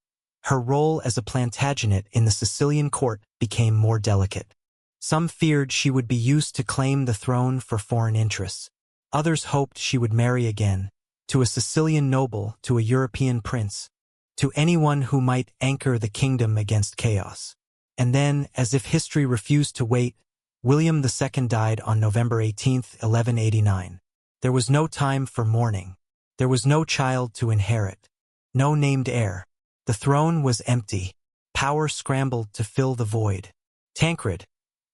her role as a Plantagenet in the Sicilian court became more delicate. Some feared she would be used to claim the throne for foreign interests. Others hoped she would marry again, to a Sicilian noble, to a European prince, to anyone who might anchor the kingdom against chaos. And then, as if history refused to wait, William II died on November 18, 1189. There was no time for mourning. There was no child to inherit. No named heir. The throne was empty. Power scrambled to fill the void. Tancred,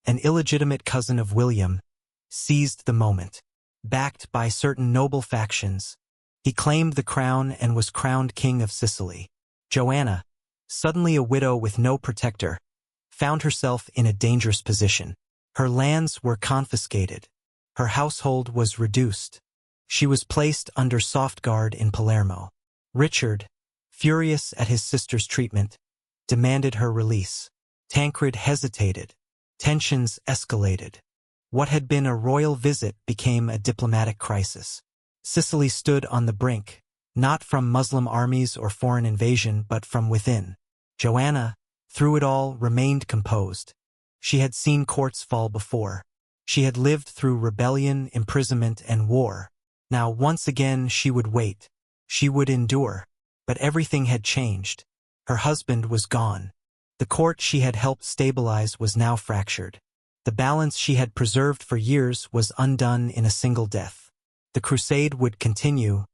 an illegitimate cousin of William, seized the moment. Backed by certain noble factions, he claimed the crown and was crowned king of Sicily. Joanna, suddenly a widow with no protector, found herself in a dangerous position. Her lands were confiscated. Her household was reduced. She was placed under soft guard in Palermo. Richard, furious at his sister's treatment, demanded her release. Tancred hesitated. Tensions escalated. What had been a royal visit became a diplomatic crisis. Sicily stood on the brink, not from Muslim armies or foreign invasion, but from within. Joanna, through it all, remained composed. She had seen courts fall before. She had lived through rebellion, imprisonment, and war. Now once again she would wait. She would endure. But everything had changed. Her husband was gone. The court she had helped stabilize was now fractured. The balance she had preserved for years was undone in a single death. The crusade would continue,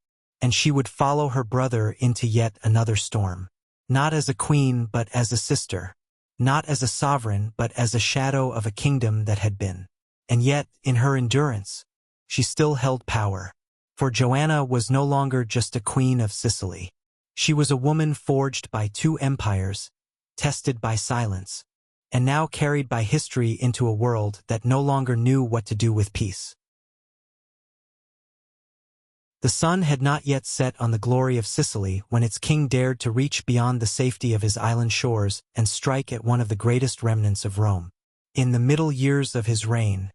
and she would follow her brother into yet another storm. Not as a queen but as a sister. Not as a sovereign but as a shadow of a kingdom that had been. And yet, in her endurance, she still held power. For Joanna was no longer just a queen of Sicily. She was a woman forged by two empires, tested by silence, and now carried by history into a world that no longer knew what to do with peace. The sun had not yet set on the glory of Sicily when its king dared to reach beyond the safety of his island shores and strike at one of the greatest remnants of Rome. In the middle years of his reign,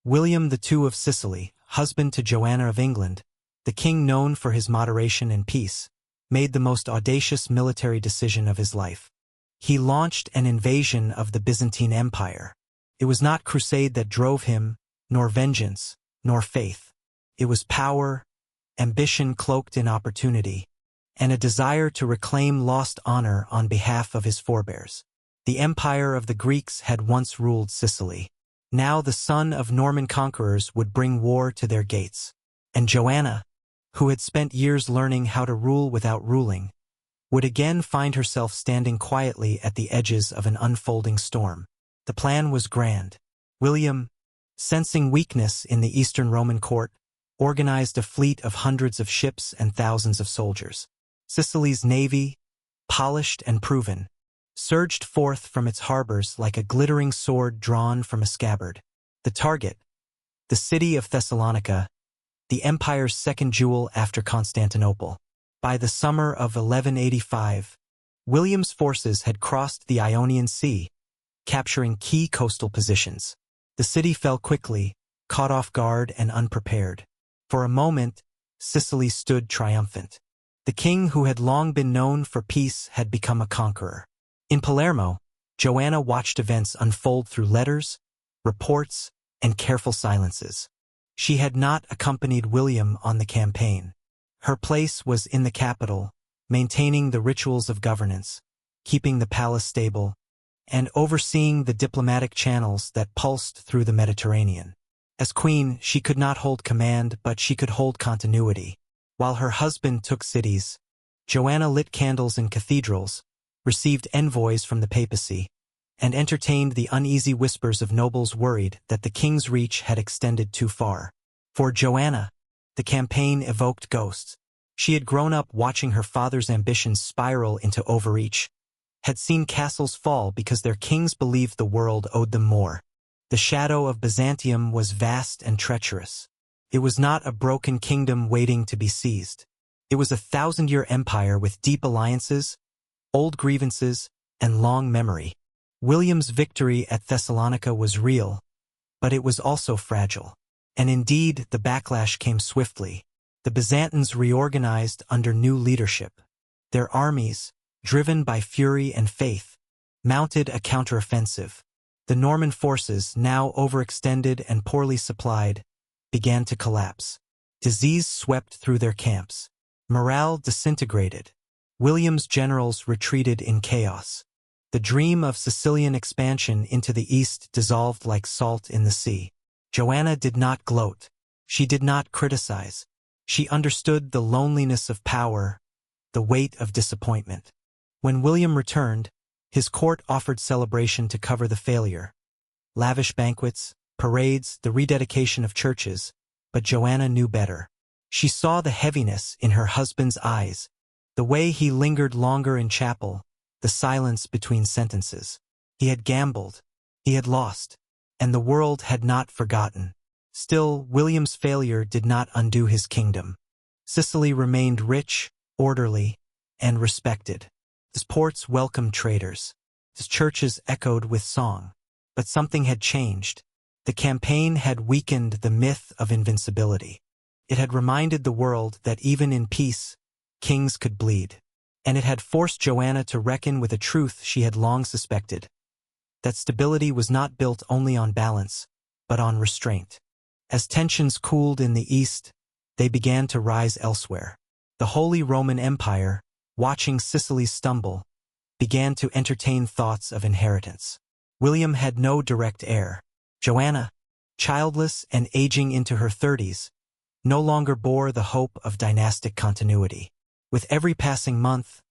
William II of Sicily, husband to Joanna of England, the king known for his moderation and peace, made the most audacious military decision of his life. He launched an invasion of the Byzantine Empire. It was not crusade that drove him, nor vengeance, nor faith. It was power, ambition cloaked in opportunity, and a desire to reclaim lost honor on behalf of his forebears. The empire of the Greeks had once ruled Sicily. Now the son of Norman conquerors would bring war to their gates. And Joanna, who had spent years learning how to rule without ruling, would again find herself standing quietly at the edges of an unfolding storm. The plan was grand. William, sensing weakness in the Eastern Roman court, organized a fleet of hundreds of ships and thousands of soldiers. Sicily's navy, polished and proven, surged forth from its harbors like a glittering sword drawn from a scabbard. The target, the city of Thessalonica, the empire's second jewel after Constantinople. By the summer of 1185, William's forces had crossed the Ionian Sea, capturing key coastal positions. The city fell quickly, caught off guard and unprepared. For a moment, Sicily stood triumphant. The king who had long been known for peace had become a conqueror. In Palermo, Joanna watched events unfold through letters, reports, and careful silences. She had not accompanied William on the campaign. Her place was in the capital, maintaining the rituals of governance, keeping the palace stable, and overseeing the diplomatic channels that pulsed through the Mediterranean. As queen, she could not hold command, but she could hold continuity. While her husband took cities, Joanna lit candles in cathedrals, received envoys from the papacy, and entertained the uneasy whispers of nobles worried that the king's reach had extended too far. For Joanna, the campaign evoked ghosts. She had grown up watching her father's ambitions spiral into overreach, had seen castles fall because their kings believed the world owed them more. The shadow of Byzantium was vast and treacherous. It was not a broken kingdom waiting to be seized. It was a 1,000-year empire with deep alliances, old grievances, and long memory. William's victory at Thessalonica was real, but it was also fragile. And indeed, the backlash came swiftly. The Byzantines reorganized under new leadership. Their armies, driven by fury and faith, mounted a counteroffensive. The Norman forces, now overextended and poorly supplied, began to collapse. Disease swept through their camps. Morale disintegrated. William's generals retreated in chaos. The dream of Sicilian expansion into the east dissolved like salt in the sea. Joanna did not gloat. She did not criticize. She understood the loneliness of power, the weight of disappointment. When William returned, his court offered celebration to cover the failure. Lavish banquets, parades, the rededication of churches, but Joanna knew better. She saw the heaviness in her husband's eyes, the way he lingered longer in chapel, the silence between sentences. He had gambled, he had lost, and the world had not forgotten. Still, William's failure did not undo his kingdom. Sicily remained rich, orderly, and respected. His ports welcomed traders. His churches echoed with song. But something had changed. The campaign had weakened the myth of invincibility. It had reminded the world that even in peace, kings could bleed. And it had forced Joanna to reckon with a truth she had long suspected, that stability was not built only on balance, but on restraint. As tensions cooled in the east, they began to rise elsewhere. The Holy Roman Empire, watching Sicily stumble, began to entertain thoughts of inheritance. William had no direct heir. Joanna, childless and aging into her 30s, no longer bore the hope of dynastic continuity. With every passing month,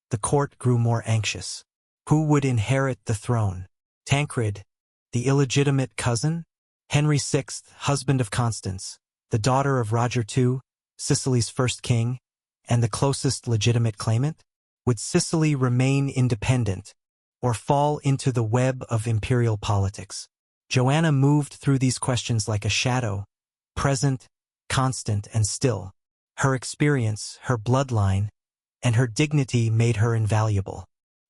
the court grew more anxious. Who would inherit the throne? Tancred, the illegitimate cousin? Henry VI, husband of Constance, the daughter of Roger II, Sicily's first king, and the closest legitimate claimant? Would Sicily remain independent or fall into the web of imperial politics? Joanna moved through these questions like a shadow, present, constant, and still. Her experience, her bloodline, and her dignity made her invaluable.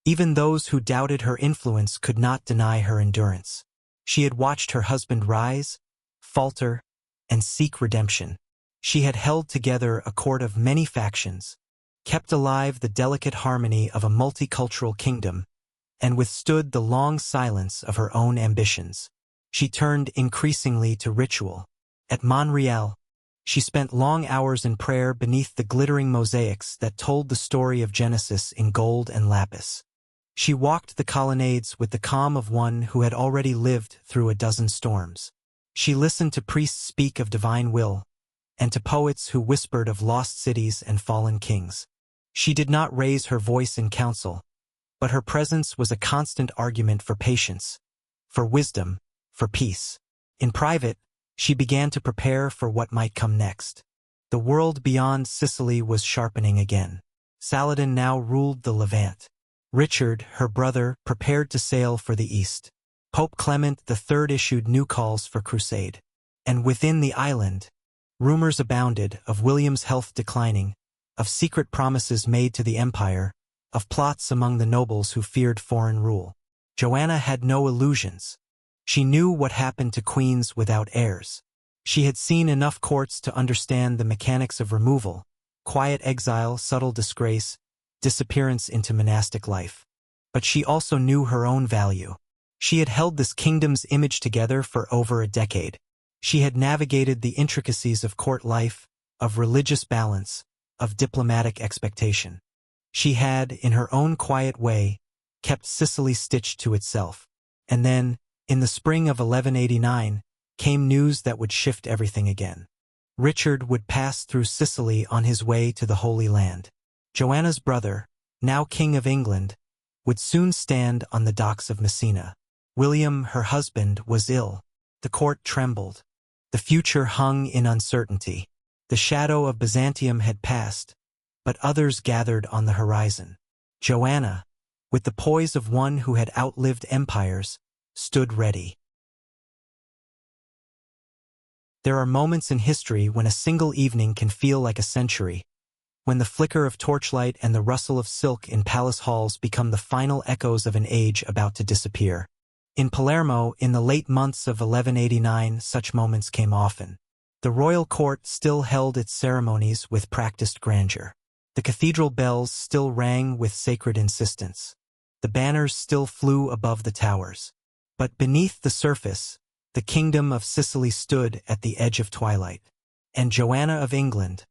Even those who doubted her influence could not deny her endurance. She had watched her husband rise, falter, and seek redemption. She had held together a court of many factions, kept alive the delicate harmony of a multicultural kingdom, and withstood the long silence of her own ambitions. She turned increasingly to ritual. At Monreal, she spent long hours in prayer beneath the glittering mosaics that told the story of Genesis in gold and lapis. She walked the colonnades with the calm of one who had already lived through a dozen storms. She listened to priests speak of divine will, and to poets who whispered of lost cities and fallen kings. She did not raise her voice in council, but her presence was a constant argument for patience, for wisdom, for peace. In private, she began to prepare for what might come next. The world beyond Sicily was sharpening again. Saladin now ruled the Levant. Richard, her brother, prepared to sail for the east. Pope Clement III issued new calls for crusade. And within the island, rumors abounded of William's health declining, of secret promises made to the empire, of plots among the nobles who feared foreign rule. Joanna had no illusions. She knew what happened to queens without heirs. She had seen enough courts to understand the mechanics of removal, quiet exile, subtle disgrace, disappearance into monastic life. But she also knew her own value. She had held this kingdom's image together for over a decade. She had navigated the intricacies of court life, of religious balance, of diplomatic expectation. She had, in her own quiet way, kept Sicily stitched to itself. And then, in the spring of 1189, came news that would shift everything again. Richard would pass through Sicily on his way to the Holy Land. Joanna's brother, now King of England, would soon stand on the docks of Messina. William, her husband, was ill. The court trembled. The future hung in uncertainty. The shadow of Byzantium had passed, but others gathered on the horizon. Joanna, with the poise of one who had outlived empires, stood ready. There are moments in history when a single evening can feel like a century, when the flicker of torchlight and the rustle of silk in palace halls become the final echoes of an age about to disappear. In Palermo, in the late months of 1189, such moments came often. The royal court still held its ceremonies with practiced grandeur. The cathedral bells still rang with sacred insistence. The banners still flew above the towers. But beneath the surface, the kingdom of Sicily stood at the edge of twilight. And Joanna of England,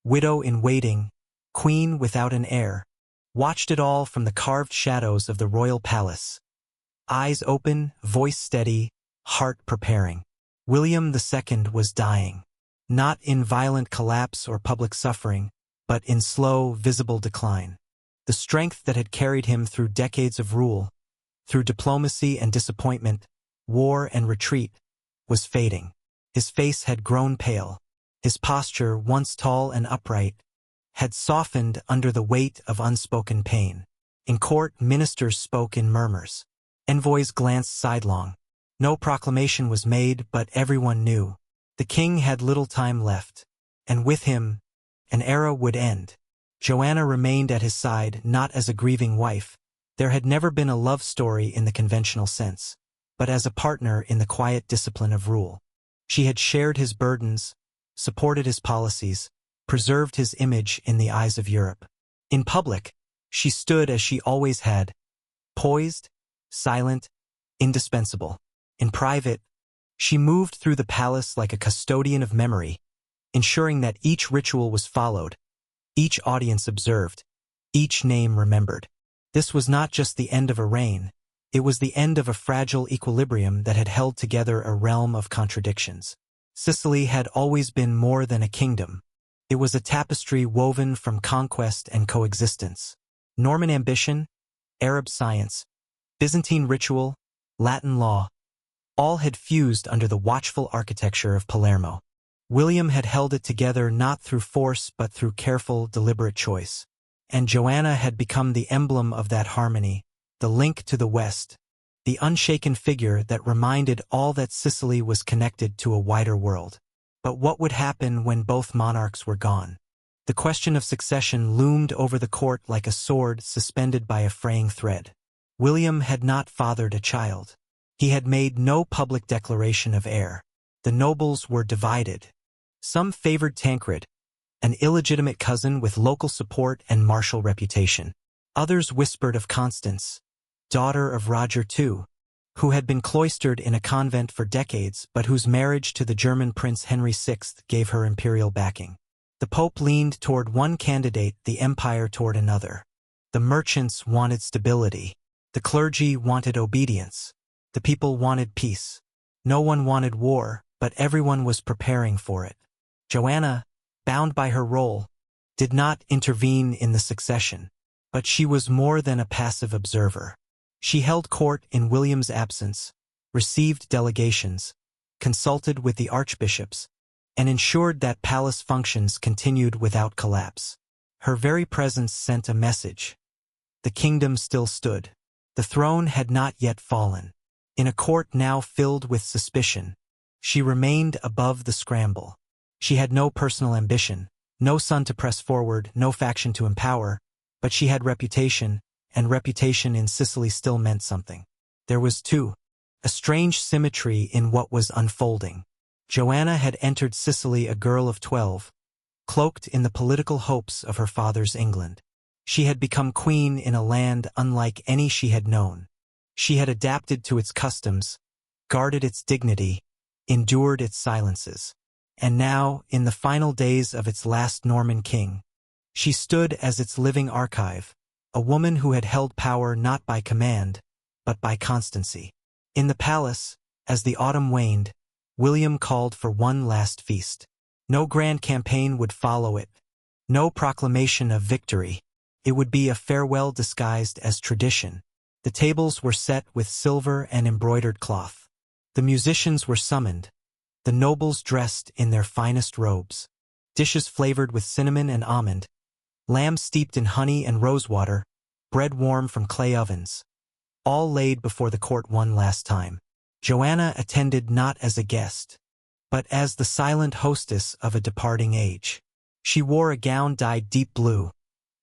widow in waiting, queen without an heir, watched it all from the carved shadows of the royal palace. Eyes open, voice steady, heart preparing. William II was dying. Not in violent collapse or public suffering, but in slow, visible decline. The strength that had carried him through decades of rule, through diplomacy and disappointment, war and retreat, was fading. His face had grown pale. His posture, once tall and upright, had softened under the weight of unspoken pain. In court, ministers spoke in murmurs. Envoys glanced sidelong. No proclamation was made, but everyone knew. The king had little time left, and with him, an era would end. Joanna remained at his side, not as a grieving wife. There had never been a love story in the conventional sense, but as a partner in the quiet discipline of rule. She had shared his burdens, supported his policies, preserved his image in the eyes of Europe. In public, she stood as she always had, poised, silent, indispensable. In private, she moved through the palace like a custodian of memory, ensuring that each ritual was followed, each audience observed, each name remembered. This was not just the end of a reign, it was the end of a fragile equilibrium that had held together a realm of contradictions. Sicily had always been more than a kingdom. It was a tapestry woven from conquest and coexistence. Norman ambition, Arab science, Byzantine ritual, Latin law, all had fused under the watchful architecture of Palermo. William had held it together not through force but through careful, deliberate choice. And Joanna had become the emblem of that harmony, the link to the West, the unshaken figure that reminded all that Sicily was connected to a wider world. But what would happen when both monarchs were gone? The question of succession loomed over the court like a sword suspended by a fraying thread. William had not fathered a child. He had made no public declaration of heir. The nobles were divided. Some favored Tancred, an illegitimate cousin with local support and martial reputation. Others whispered of Constance, daughter of Roger II, who had been cloistered in a convent for decades but whose marriage to the German Prince Henry VI gave her imperial backing. The Pope leaned toward one candidate, the Empire toward another. The merchants wanted stability. The clergy wanted obedience. The people wanted peace. No one wanted war, but everyone was preparing for it. Joanna, bound by her role, did not intervene in the succession, but she was more than a passive observer. She held court in William's absence, received delegations, consulted with the archbishops, and ensured that palace functions continued without collapse. Her very presence sent a message. The kingdom still stood. The throne had not yet fallen. In a court now filled with suspicion, she remained above the scramble. She had no personal ambition, no son to press forward, no faction to empower, but she had reputation, and reputation in Sicily still meant something. There was, too, a strange symmetry in what was unfolding. Joanna had entered Sicily a girl of 12, cloaked in the political hopes of her father's England. She had become queen in a land unlike any she had known. She had adapted to its customs, guarded its dignity, endured its silences. And now, in the final days of its last Norman king, she stood as its living archive, a woman who had held power not by command, but by constancy. In the palace, as the autumn waned, William called for one last feast. No grand campaign would follow it, no proclamation of victory. It would be a farewell disguised as tradition. The tables were set with silver and embroidered cloth. The musicians were summoned, the nobles dressed in their finest robes. Dishes flavored with cinnamon and almond, lamb steeped in honey and rosewater, bread warm from clay ovens, all laid before the court one last time. Joanna attended not as a guest, but as the silent hostess of a departing age. She wore a gown dyed deep blue,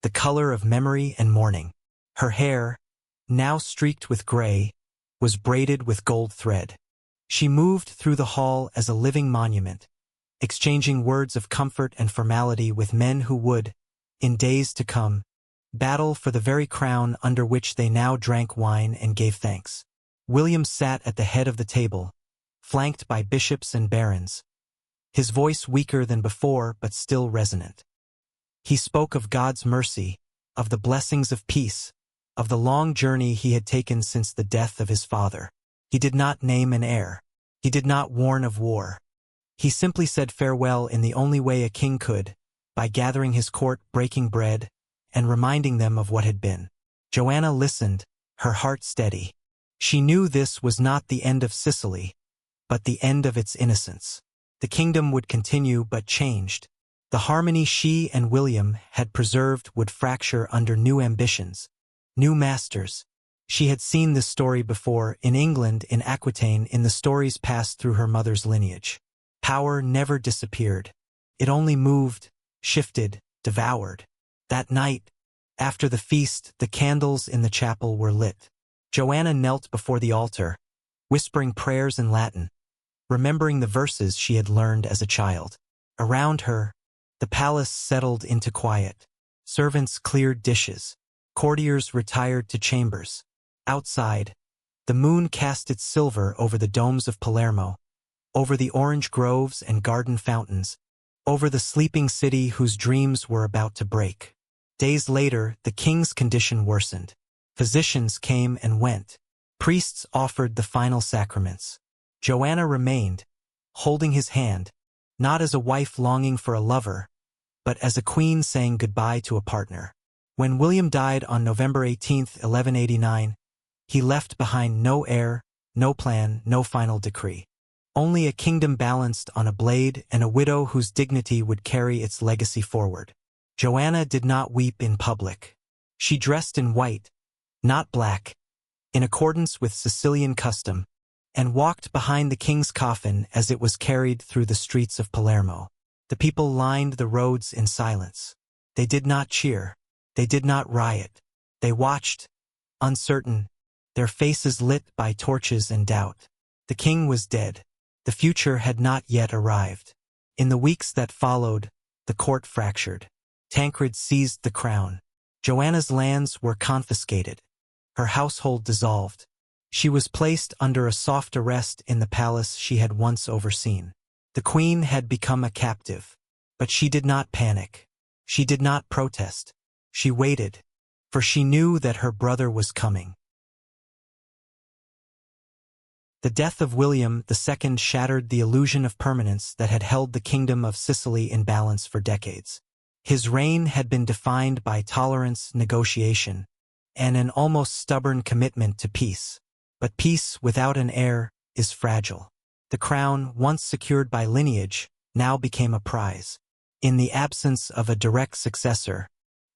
the color of memory and mourning. Her hair, now streaked with gray, was braided with gold thread. She moved through the hall as a living monument, exchanging words of comfort and formality with men who would, in days to come, battle for the very crown under which they now drank wine and gave thanks. William sat at the head of the table, flanked by bishops and barons, his voice weaker than before but still resonant. He spoke of God's mercy, of the blessings of peace, of the long journey he had taken since the death of his father. He did not name an heir. He did not warn of war. He simply said farewell in the only way a king could, by gathering his court, breaking bread, and reminding them of what had been. Joanna listened, her heart steady. She knew this was not the end of Sicily, but the end of its innocence. The kingdom would continue but changed. The harmony she and William had preserved would fracture under new ambitions, new masters. She had seen this story before, in England, in Aquitaine, in the stories passed through her mother's lineage. Power never disappeared. It only moved, shifted, devoured. That night, after the feast, the candles in the chapel were lit. Joanna knelt before the altar, whispering prayers in Latin, remembering the verses she had learned as a child. Around her, the palace settled into quiet. Servants cleared dishes. Courtiers retired to chambers. Outside, the moon cast its silver over the domes of Palermo, over the orange groves and garden fountains, over the sleeping city whose dreams were about to break. Days later, the king's condition worsened. Physicians came and went. Priests offered the final sacraments. Joanna remained, holding his hand, not as a wife longing for a lover, but as a queen saying goodbye to a partner. When William died on November 18, 1189, he left behind no heir, no plan, no final decree. Only a kingdom balanced on a blade and a widow whose dignity would carry its legacy forward. Joanna did not weep in public. She dressed in white, not black, in accordance with Sicilian custom, and walked behind the king's coffin as it was carried through the streets of Palermo. The people lined the roads in silence. They did not cheer. They did not riot. They watched, uncertain, their faces lit by torches and doubt. The king was dead. The future had not yet arrived. In the weeks that followed, the court fractured. Tancred seized the crown. Joanna's lands were confiscated. Her household dissolved. She was placed under a soft arrest in the palace she had once overseen. The queen had become a captive, but she did not panic. She did not protest. She waited, for she knew that her brother was coming. The death of William II shattered the illusion of permanence that had held the kingdom of Sicily in balance for decades. His reign had been defined by tolerance, negotiation, and an almost stubborn commitment to peace. But peace without an heir is fragile. The crown, once secured by lineage, now became a prize. In the absence of a direct successor,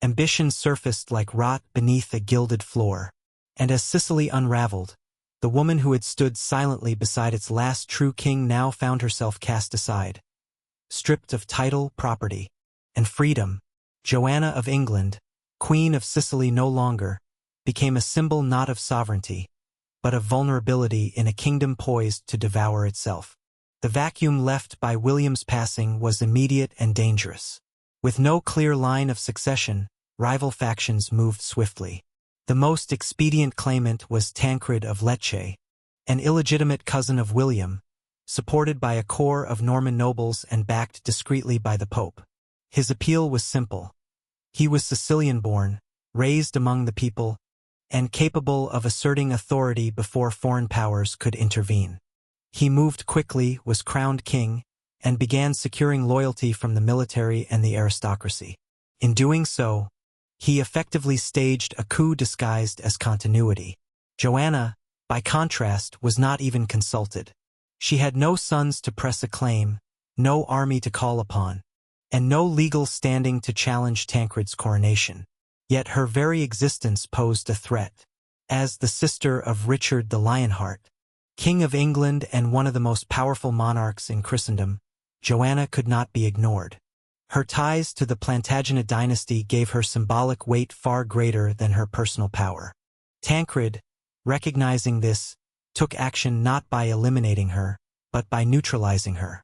ambition surfaced like rot beneath a gilded floor. And as Sicily unraveled, the woman who had stood silently beside its last true king now found herself cast aside. Stripped of title, property, and freedom, Joanna of England, Queen of Sicily no longer, became a symbol not of sovereignty, but of vulnerability in a kingdom poised to devour itself. The vacuum left by William's passing was immediate and dangerous. With no clear line of succession, rival factions moved swiftly. The most expedient claimant was Tancred of Lecce, an illegitimate cousin of William, supported by a corps of Norman nobles and backed discreetly by the Pope. His appeal was simple. He was Sicilian-born, raised among the people, and capable of asserting authority before foreign powers could intervene. He moved quickly, was crowned king, and began securing loyalty from the military and the aristocracy. In doing so, he effectively staged a coup disguised as continuity. Joanna, by contrast, was not even consulted. She had no sons to press a claim, no army to call upon, and no legal standing to challenge Tancred's coronation. Yet her very existence posed a threat. As the sister of Richard the Lionheart, King of England and one of the most powerful monarchs in Christendom, Joanna could not be ignored. Her ties to the Plantagenet dynasty gave her symbolic weight far greater than her personal power. Tancred, recognizing this, took action not by eliminating her, but by neutralizing her.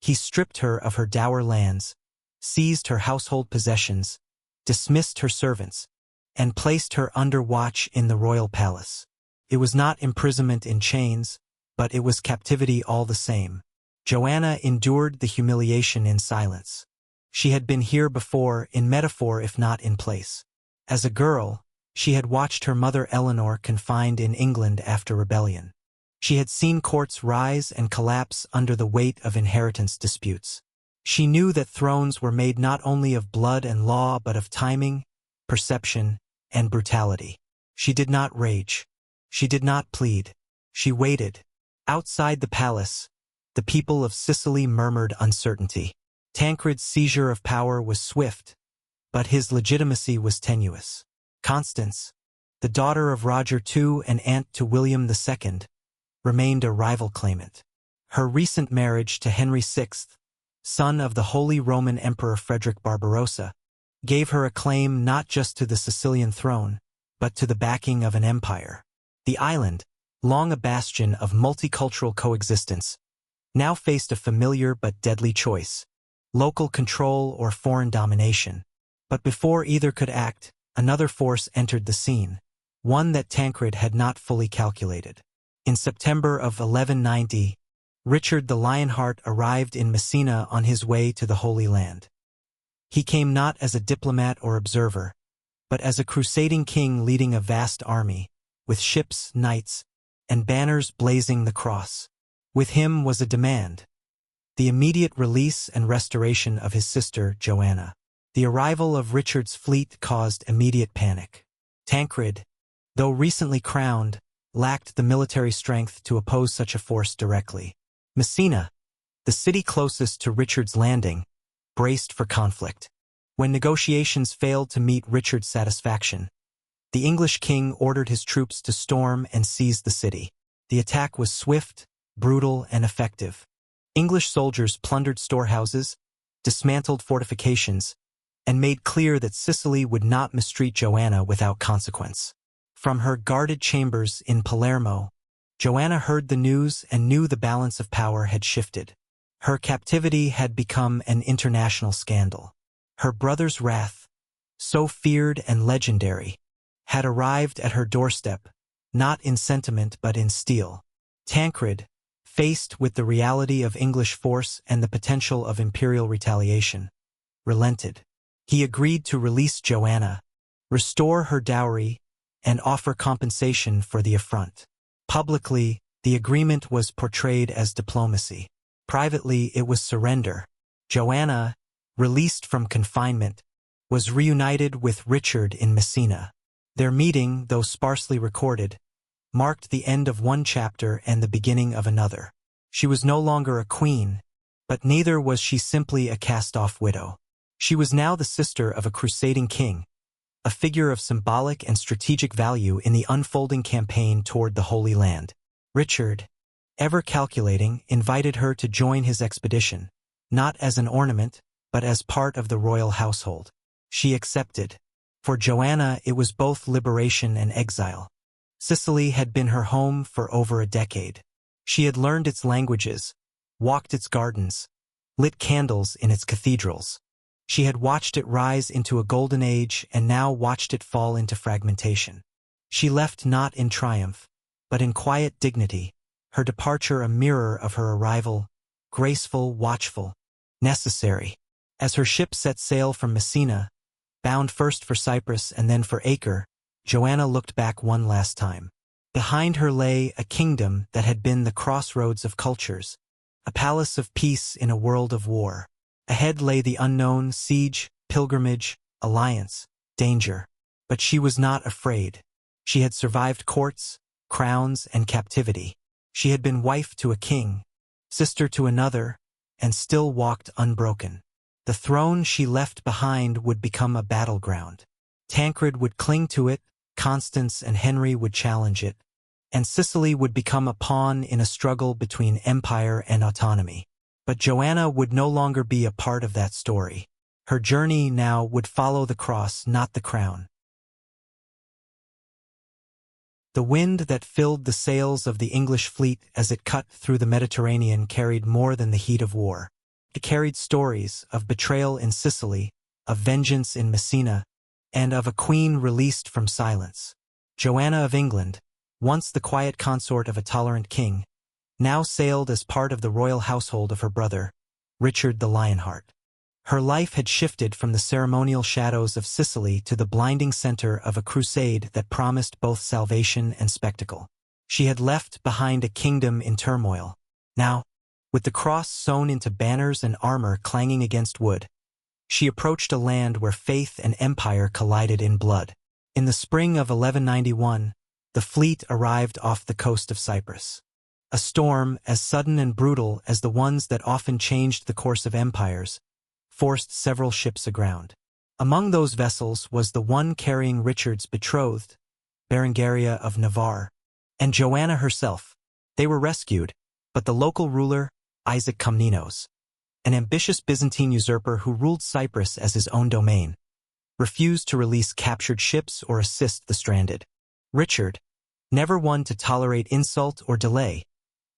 He stripped her of her dower lands, seized her household possessions, dismissed her servants, and placed her under watch in the royal palace. It was not imprisonment in chains, but it was captivity all the same. Joanna endured the humiliation in silence. She had been here before, in metaphor if not in place. As a girl, she had watched her mother Eleanor confined in England after rebellion. She had seen courts rise and collapse under the weight of inheritance disputes. She knew that thrones were made not only of blood and law but of timing, perception, and brutality. She did not rage. She did not plead. She waited. Outside the palace, the people of Sicily murmured uncertainty. Tancred's seizure of power was swift, but his legitimacy was tenuous. Constance, the daughter of Roger II and aunt to William II, remained a rival claimant. Her recent marriage to Henry VI, son of the Holy Roman Emperor Frederick Barbarossa, gave her a claim not just to the Sicilian throne, but to the backing of an empire. The island, long a bastion of multicultural coexistence, now faced a familiar but deadly choice: local control or foreign domination. But before either could act, another force entered the scene, one that Tancred had not fully calculated. In September of 1190, Richard the Lionheart arrived in Messina on his way to the Holy Land. He came not as a diplomat or observer, but as a crusading king leading a vast army, with ships, knights, and banners blazing the cross. With him was a demand: the immediate release and restoration of his sister, Joanna. The arrival of Richard's fleet caused immediate panic. Tancred, though recently crowned, lacked the military strength to oppose such a force directly. Messina, the city closest to Richard's landing, braced for conflict. When negotiations failed to meet Richard's satisfaction, the English king ordered his troops to storm and seize the city. The attack was swift, brutal, and effective. English soldiers plundered storehouses, dismantled fortifications, and made clear that Sicily would not mistreat Joanna without consequence. From her guarded chambers in Palermo, Joanna heard the news and knew the balance of power had shifted. Her captivity had become an international scandal. Her brother's wrath, so feared and legendary, had arrived at her doorstep, not in sentiment but in steel. Tancred, faced with the reality of English force and the potential of imperial retaliation, relented. He agreed to release Joanna, restore her dowry, and offer compensation for the affront. Publicly, the agreement was portrayed as diplomacy. Privately, it was surrender. Joanna, released from confinement, was reunited with Richard in Messina. Their meeting, though sparsely recorded, marked the end of one chapter and the beginning of another. She was no longer a queen, but neither was she simply a cast-off widow. She was now the sister of a crusading king, a figure of symbolic and strategic value in the unfolding campaign toward the Holy Land. Richard, ever calculating, invited her to join his expedition, not as an ornament, but as part of the royal household. She accepted. For Joanna, it was both liberation and exile. Sicily had been her home for over a decade. She had learned its languages, walked its gardens, lit candles in its cathedrals. She had watched it rise into a golden age and now watched it fall into fragmentation. She left not in triumph, but in quiet dignity, her departure a mirror of her arrival, graceful, watchful, necessary. As her ship set sail from Messina, bound first for Cyprus and then for Acre, Joanna looked back one last time. Behind her lay a kingdom that had been the crossroads of cultures, a palace of peace in a world of war. Ahead lay the unknown: siege, pilgrimage, alliance, danger. But she was not afraid. She had survived courts, crowns, and captivity. She had been wife to a king, sister to another, and still walked unbroken. The throne she left behind would become a battleground. Tancred would cling to it, Constance and Henry would challenge it, and Sicily would become a pawn in a struggle between empire and autonomy. But Joanna would no longer be a part of that story. Her journey now would follow the cross, not the crown. The wind that filled the sails of the English fleet as it cut through the Mediterranean carried more than the heat of war. It carried stories of betrayal in Sicily, of vengeance in Messina, and of a queen released from silence. Joanna of England, once the quiet consort of a tolerant king, now sailed as part of the royal household of her brother, Richard the Lionheart. Her life had shifted from the ceremonial shadows of Sicily to the blinding center of a crusade that promised both salvation and spectacle. She had left behind a kingdom in turmoil. Now, with the cross sewn into banners and armor clanging against wood, she approached a land where faith and empire collided in blood. In the spring of 1191, the fleet arrived off the coast of Cyprus. A storm as sudden and brutal as the ones that often changed the course of empires forced several ships aground. Among those vessels was the one carrying Richard's betrothed, Berengaria of Navarre, and Joanna herself. They were rescued, but the local ruler, Isaac Komnenos, an ambitious Byzantine usurper who ruled Cyprus as his own domain, refused to release captured ships or assist the stranded. Richard, never one to tolerate insult or delay,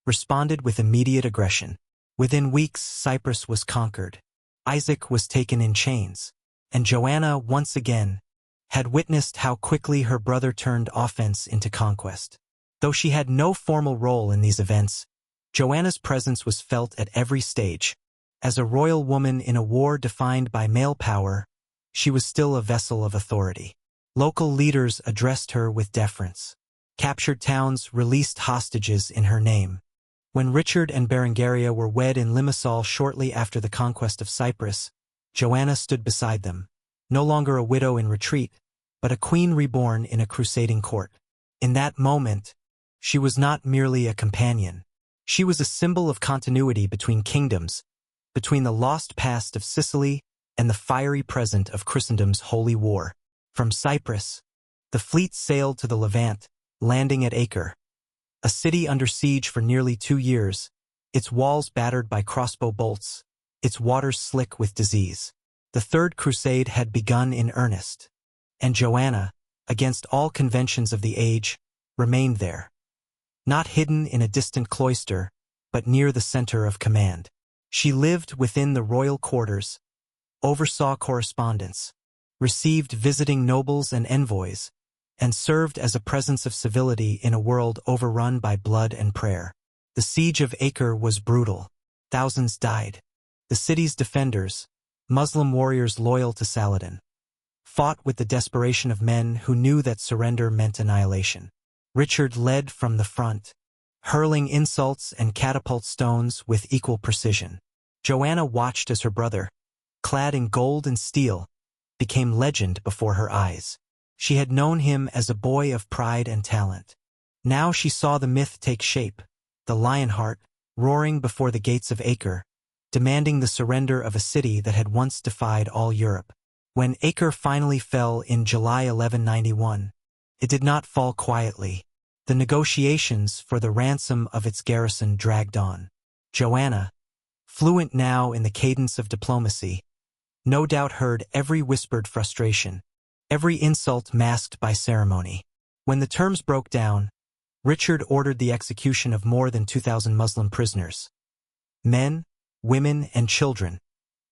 responded with immediate aggression. Within weeks, Cyprus was conquered. Isaac was taken in chains, and Joanna, once again, had witnessed how quickly her brother turned offense into conquest. Though she had no formal role in these events, Joanna's presence was felt at every stage. As a royal woman in a war defined by male power, she was still a vessel of authority. Local leaders addressed her with deference. Captured towns released hostages in her name. When Richard and Berengaria were wed in Limassol shortly after the conquest of Cyprus, Joanna stood beside them, no longer a widow in retreat, but a queen reborn in a crusading court. In that moment, she was not merely a companion. She was a symbol of continuity between kingdoms, between the lost past of Sicily and the fiery present of Christendom's holy war. From Cyprus, the fleet sailed to the Levant, landing at Acre, a city under siege for nearly 2 years, its walls battered by crossbow bolts, its waters slick with disease. The Third Crusade had begun in earnest, and Joanna, against all conventions of the age, remained there. Not hidden in a distant cloister, but near the center of command. She lived within the royal quarters, oversaw correspondence, received visiting nobles and envoys, and served as a presence of civility in a world overrun by blood and prayer. The siege of Acre was brutal. Thousands died. The city's defenders, Muslim warriors loyal to Saladin, fought with the desperation of men who knew that surrender meant annihilation. Richard led from the front, hurling insults and catapult stones with equal precision. Joanna watched as her brother, clad in gold and steel, became legend before her eyes. She had known him as a boy of pride and talent. Now she saw the myth take shape, the Lionheart, roaring before the gates of Acre, demanding the surrender of a city that had once defied all Europe. When Acre finally fell in July 1191, it did not fall quietly. The negotiations for the ransom of its garrison dragged on. Joanna, fluent now in the cadence of diplomacy, no doubt heard every whispered frustration, every insult masked by ceremony. When the terms broke down, Richard ordered the execution of more than 2,000 Muslim prisoners, men, women, and children,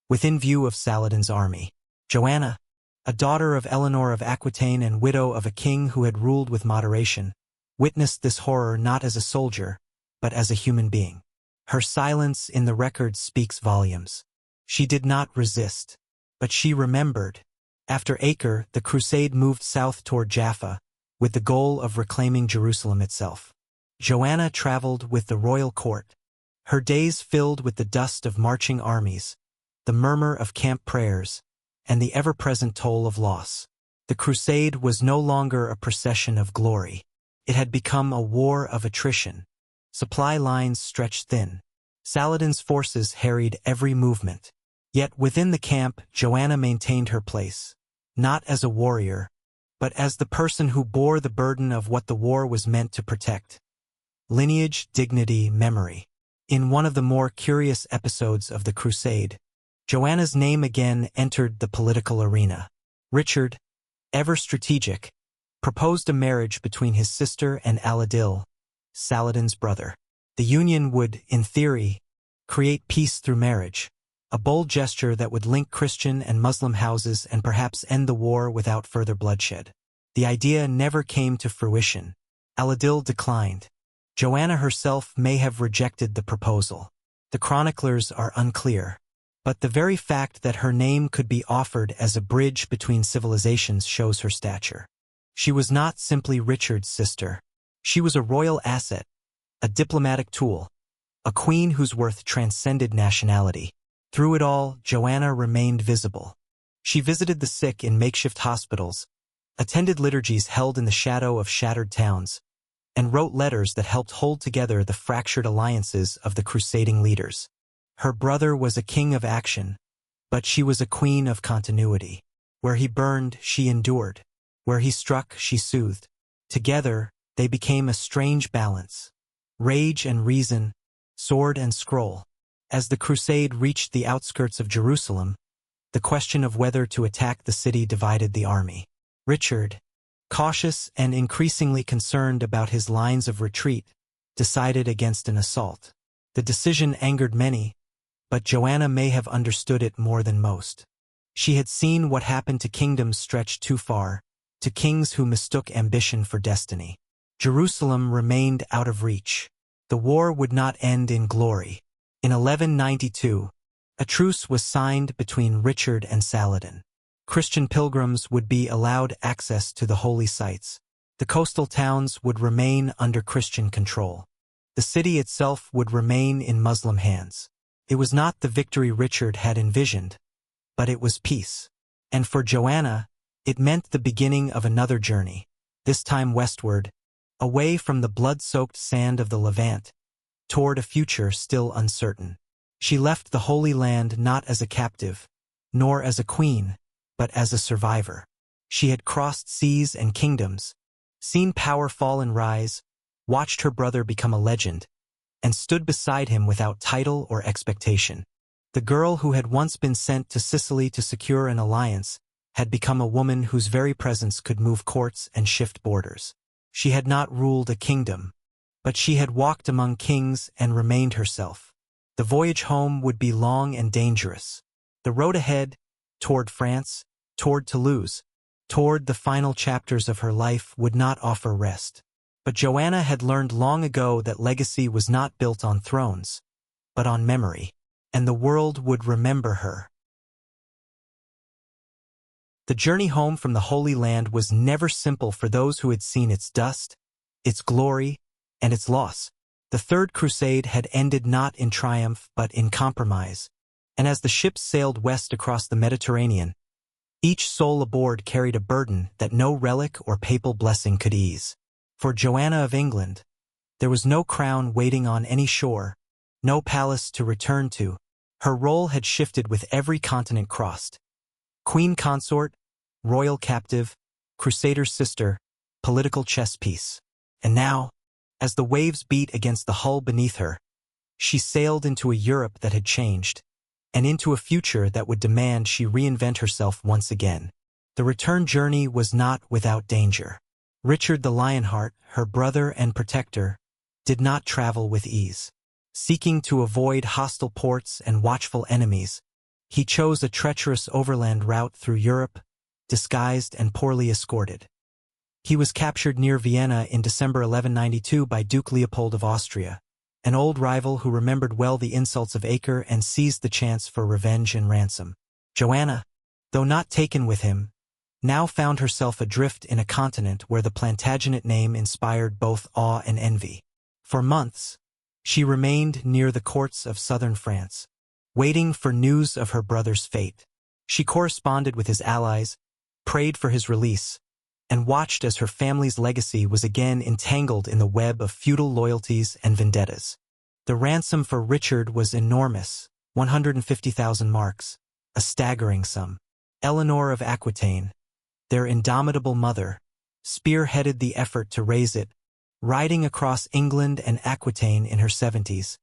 within view of Saladin's army. Joanna, a daughter of Eleanor of Aquitaine and widow of a king who had ruled with moderation, witnessed this horror not as a soldier, but as a human being. Her silence in the record speaks volumes. She did not resist, but she remembered. After Acre, the crusade moved south toward Jaffa, with the goal of reclaiming Jerusalem itself. Joanna traveled with the royal court, her days filled with the dust of marching armies, the murmur of camp prayers, and the ever-present toll of loss. The crusade was no longer a procession of glory. It had become a war of attrition. Supply lines stretched thin. Saladin's forces harried every movement. Yet within the camp, Joanna maintained her place, not as a warrior, but as the person who bore the burden of what the war was meant to protect: lineage, dignity, memory. In one of the more curious episodes of the crusade, Joanna's name again entered the political arena. Richard, ever strategic, proposed a marriage between his sister and Aladil, Saladin's brother. The union would, in theory, create peace through marriage, a bold gesture that would link Christian and Muslim houses and perhaps end the war without further bloodshed. The idea never came to fruition. Aladil declined. Joanna herself may have rejected the proposal. The chroniclers are unclear. But the very fact that her name could be offered as a bridge between civilizations shows her stature. She was not simply Richard's sister. She was a royal asset, a diplomatic tool, a queen whose worth transcended nationality. Through it all, Joanna remained visible. She visited the sick in makeshift hospitals, attended liturgies held in the shadow of shattered towns, and wrote letters that helped hold together the fractured alliances of the crusading leaders. Her brother was a king of action, but she was a queen of continuity. Where he burned, she endured. Where he struck, she soothed. Together, they became a strange balance: rage and reason, sword and scroll. As the crusade reached the outskirts of Jerusalem, the question of whether to attack the city divided the army. Richard, cautious and increasingly concerned about his lines of retreat, decided against an assault. The decision angered many, but Joanna may have understood it more than most. She had seen what happened to kingdoms stretched too far, to kings who mistook ambition for destiny. Jerusalem remained out of reach. the war would not end in glory. In 1192, a truce was signed between Richard and Saladin. Christian pilgrims would be allowed access to the holy sites. The coastal towns would remain under Christian control. The city itself would remain in Muslim hands. It was not the victory Richard had envisioned, but it was peace. And for Joanna, it meant the beginning of another journey, this time westward, away from the blood-soaked sand of the Levant, toward a future still uncertain. She left the Holy Land not as a captive, nor as a queen, but as a survivor. She had crossed seas and kingdoms, seen power fall and rise, watched her brother become a legend, and stood beside him without title or expectation. The girl who had once been sent to Sicily to secure an alliance had become a woman whose very presence could move courts and shift borders. She had not ruled a kingdom, but she had walked among kings and remained herself. The voyage home would be long and dangerous. The road ahead, toward France, toward Toulouse, toward the final chapters of her life would not offer rest. But Joanna had learned long ago that legacy was not built on thrones, but on memory, and the world would remember her. The journey home from the Holy Land was never simple for those who had seen its dust, its glory, and its loss. The Third Crusade had ended not in triumph but in compromise, and as the ships sailed west across the Mediterranean, each soul aboard carried a burden that no relic or papal blessing could ease. For Joanna of England, there was no crown waiting on any shore, no palace to return to. Her role had shifted with every continent crossed. Queen consort, royal captive, crusader's sister, political chess piece. And now, as the waves beat against the hull beneath her, she sailed into a Europe that had changed, and into a future that would demand she reinvent herself once again. The return journey was not without danger. Richard the Lionheart, her brother and protector, did not travel with ease. Seeking to avoid hostile ports and watchful enemies, he chose a treacherous overland route through Europe, disguised and poorly escorted. He was captured near Vienna in December 1192 by Duke Leopold of Austria, an old rival who remembered well the insults of Acre and seized the chance for revenge and ransom. Joanna, though not taken with him, now found herself adrift in a continent where the Plantagenet name inspired both awe and envy. For months, she remained near the courts of southern France, waiting for news of her brother's fate. She corresponded with his allies, prayed for his release, and watched as her family's legacy was again entangled in the web of feudal loyalties and vendettas. The ransom for Richard was enormous, 150,000 marks, a staggering sum. Eleanor of Aquitaine, their indomitable mother, spearheaded the effort to raise it, riding across England and Aquitaine in her 70s,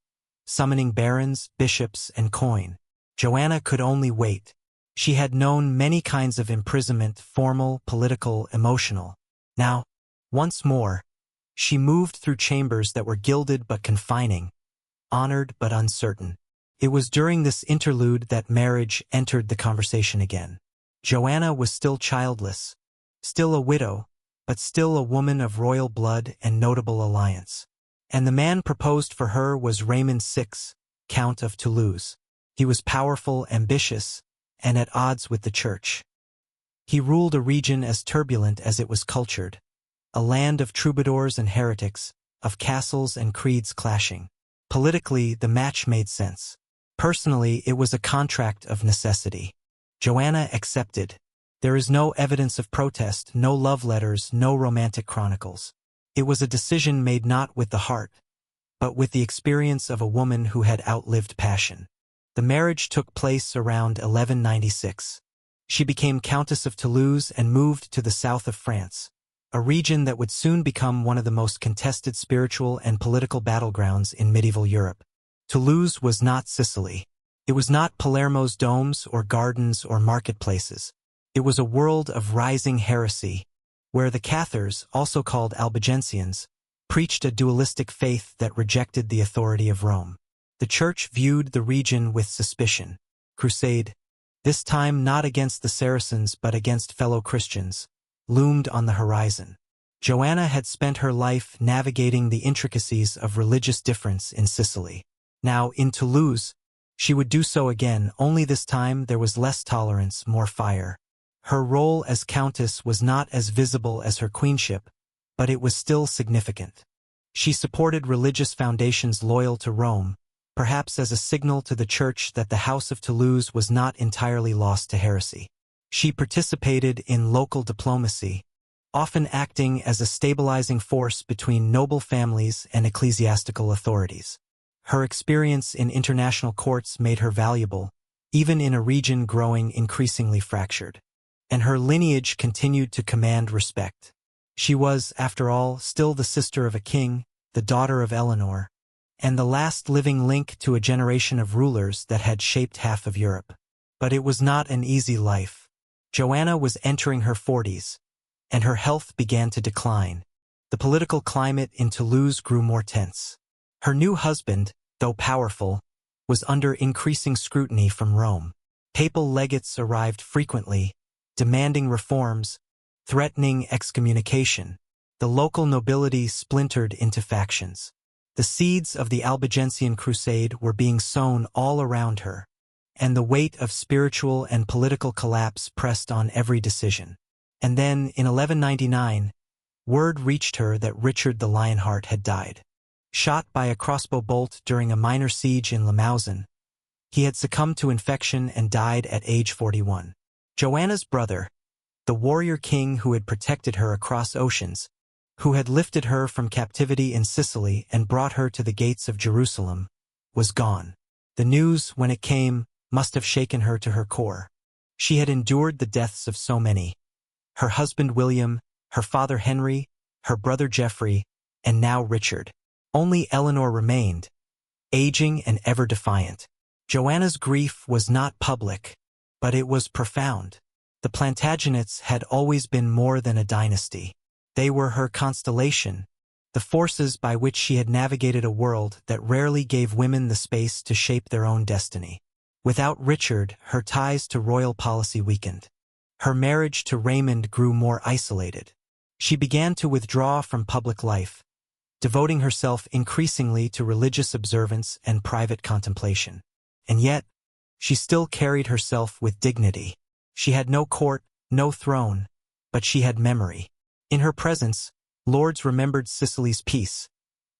summoning barons, bishops, and coin. Joanna could only wait. She had known many kinds of imprisonment, formal, political, emotional. Now, once more, she moved through chambers that were gilded but confining, honored but uncertain. It was during this interlude that marriage entered the conversation again. Joanna was still childless, still a widow, but still a woman of royal blood and notable alliance. And the man proposed for her was Raymond VI, Count of Toulouse. He was powerful, ambitious, and at odds with the church. He ruled a region as turbulent as it was cultured, a land of troubadours and heretics, of castles and creeds clashing. Politically, the match made sense. Personally, it was a contract of necessity. Joanna accepted. There is no evidence of protest, no love letters, no romantic chronicles. It was a decision made not with the heart, but with the experience of a woman who had outlived passion. The marriage took place around 1196. She became Countess of Toulouse and moved to the south of France, a region that would soon become one of the most contested spiritual and political battlegrounds in medieval Europe. Toulouse was not Sicily. It was not Palermo's domes or gardens or marketplaces. It was a world of rising heresy, where the Cathars, also called Albigensians, preached a dualistic faith that rejected the authority of Rome. The church viewed the region with suspicion. Crusade, this time not against the Saracens but against fellow Christians, loomed on the horizon. Joanna had spent her life navigating the intricacies of religious difference in Sicily. Now, in Toulouse, she would do so again, only this time there was less tolerance, more fire. Her role as countess was not as visible as her queenship, but it was still significant. She supported religious foundations loyal to Rome, perhaps as a signal to the Church that the House of Toulouse was not entirely lost to heresy. She participated in local diplomacy, often acting as a stabilizing force between noble families and ecclesiastical authorities. Her experience in international courts made her valuable, even in a region growing increasingly fractured. And her lineage continued to command respect. She was, after all, still the sister of a king, the daughter of Eleanor, and the last living link to a generation of rulers that had shaped half of Europe. But it was not an easy life. Joanna was entering her 40s, and her health began to decline. The political climate in Toulouse grew more tense. Her new husband, though powerful, was under increasing scrutiny from Rome. Papal legates arrived frequently, demanding reforms, threatening excommunication. The local nobility splintered into factions. The seeds of the Albigensian Crusade were being sown all around her, and the weight of spiritual and political collapse pressed on every decision. And then, in 1199, word reached her that Richard the Lionheart had died. Shot by a crossbow bolt during a minor siege in Limousin, he had succumbed to infection and died at age 41. Joanna's brother, the warrior king who had protected her across oceans, who had lifted her from captivity in Sicily and brought her to the gates of Jerusalem, was gone. The news, when it came, must have shaken her to her core. She had endured the deaths of so many. Her husband William, her father Henry, her brother Geoffrey, and now Richard. Only Eleanor remained, aging and ever defiant. Joanna's grief was not public, but it was profound. The Plantagenets had always been more than a dynasty. They were her constellation, the forces by which she had navigated a world that rarely gave women the space to shape their own destiny. Without Richard, her ties to royal policy weakened. Her marriage to Raymond grew more isolated. She began to withdraw from public life, devoting herself increasingly to religious observance and private contemplation. And yet, she still carried herself with dignity. She had no court, no throne, but she had memory. In her presence, lords remembered Sicily's peace,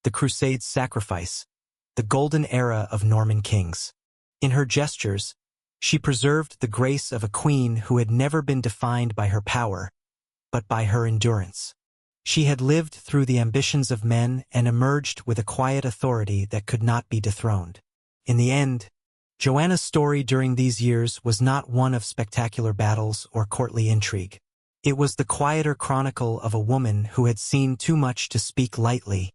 the Crusades' sacrifice, the golden era of Norman kings. In her gestures, she preserved the grace of a queen who had never been defined by her power, but by her endurance. She had lived through the ambitions of men and emerged with a quiet authority that could not be dethroned. In the end, Joanna's story during these years was not one of spectacular battles or courtly intrigue. It was the quieter chronicle of a woman who had seen too much to speak lightly,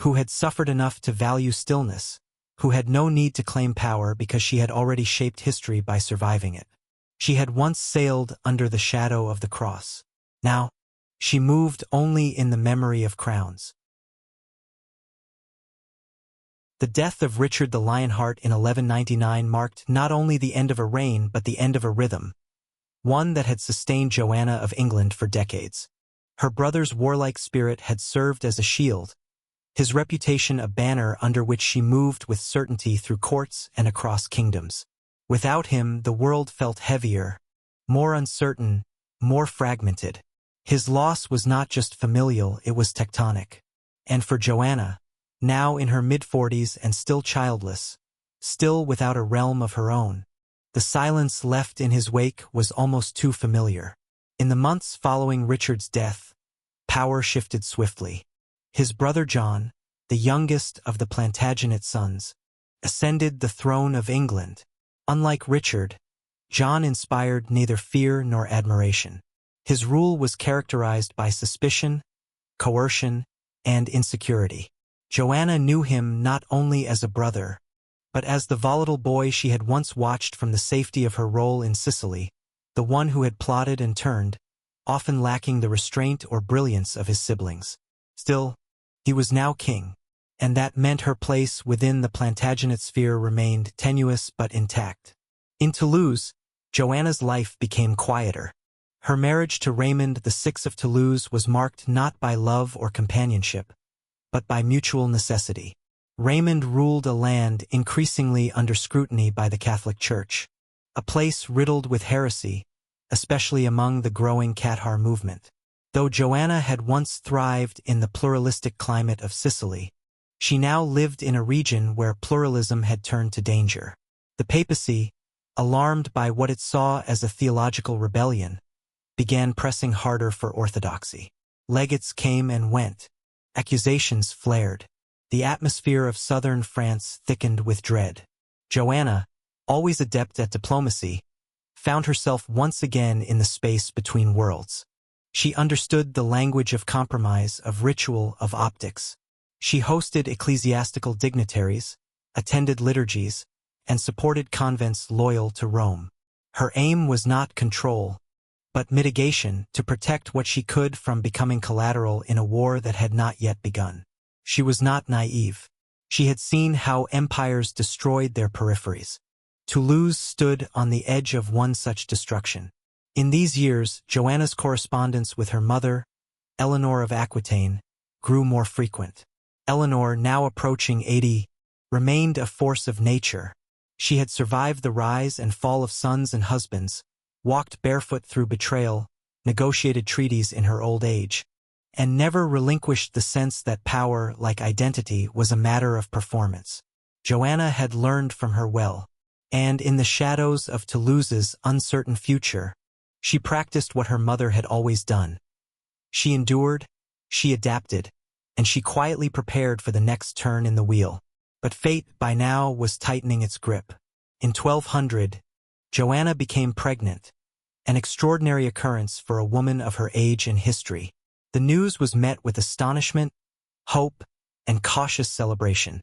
who had suffered enough to value stillness, who had no need to claim power because she had already shaped history by surviving it. She had once sailed under the shadow of the cross. Now, she moved only in the memory of crowns. The death of Richard the Lionheart in 1199 marked not only the end of a reign but the end of a rhythm, one that had sustained Joanna of England for decades. Her brother's warlike spirit had served as a shield, his reputation a banner under which she moved with certainty through courts and across kingdoms. Without him, the world felt heavier, more uncertain, more fragmented. His loss was not just familial, it was tectonic. And for Joanna, now in her mid-40s and still childless, still without a realm of her own, the silence left in his wake was almost too familiar. In the months following Richard's death, power shifted swiftly. His brother John, the youngest of the Plantagenet sons, ascended the throne of England. Unlike Richard, John inspired neither fear nor admiration. His rule was characterized by suspicion, coercion, and insecurity. Joanna knew him not only as a brother, but as the volatile boy she had once watched from the safety of her role in Sicily, the one who had plotted and turned, often lacking the restraint or brilliance of his siblings. Still, he was now king, and that meant her place within the Plantagenet sphere remained tenuous but intact. In Toulouse, Joanna's life became quieter. Her marriage to Raymond VI of Toulouse was marked not by love or companionship, but by mutual necessity. Raymond ruled a land increasingly under scrutiny by the Catholic Church, a place riddled with heresy, especially among the growing Cathar movement. Though Joanna had once thrived in the pluralistic climate of Sicily, she now lived in a region where pluralism had turned to danger. The papacy, alarmed by what it saw as a theological rebellion, began pressing harder for orthodoxy. Legates came and went. Accusations flared. The atmosphere of southern France thickened with dread. Joanna, always adept at diplomacy, found herself once again in the space between worlds. She understood the language of compromise, of ritual, of optics. She hosted ecclesiastical dignitaries, attended liturgies, and supported convents loyal to Rome. Her aim was not control, but mitigation, to protect what she could from becoming collateral in a war that had not yet begun. She was not naive. She had seen how empires destroyed their peripheries. Toulouse stood on the edge of one such destruction. In these years, Joanna's correspondence with her mother, Eleanor of Aquitaine, grew more frequent. Eleanor, now approaching 80, remained a force of nature. She had survived the rise and fall of sons and husbands, walked barefoot through betrayal, negotiated treaties in her old age, and never relinquished the sense that power, like identity, was a matter of performance. Joanna had learned from her well, and in the shadows of Toulouse's uncertain future, she practiced what her mother had always done. She endured, she adapted, and she quietly prepared for the next turn in the wheel. But fate, by now, was tightening its grip. In 1200, Joanna became pregnant, an extraordinary occurrence for a woman of her age and history. The news was met with astonishment, hope, and cautious celebration.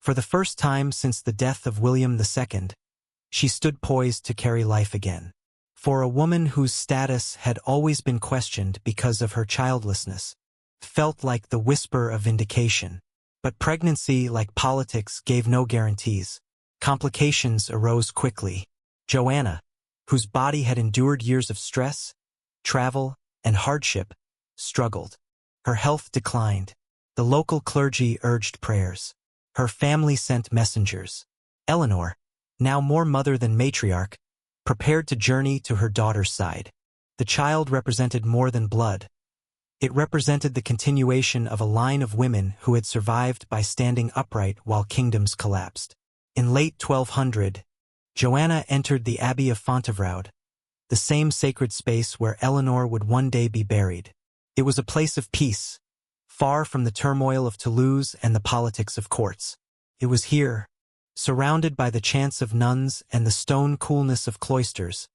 For the first time since the death of William II, she stood poised to carry life again. For a woman whose status had always been questioned because of her childlessness, felt like the whisper of vindication. But pregnancy, like politics, gave no guarantees. Complications arose quickly. Joanna, whose body had endured years of stress, travel, and hardship, struggled. Her health declined. The local clergy urged prayers. Her family sent messengers. Eleanor, now more mother than matriarch, prepared to journey to her daughter's side. The child represented more than blood. It represented the continuation of a line of women who had survived by standing upright while kingdoms collapsed. In late 1200, Joanna entered the Abbey of Fontevraud, the same sacred space where Eleanor would one day be buried. It was a place of peace, far from the turmoil of Toulouse and the politics of courts. It was here, surrounded by the chants of nuns and the stone coolness of cloisters,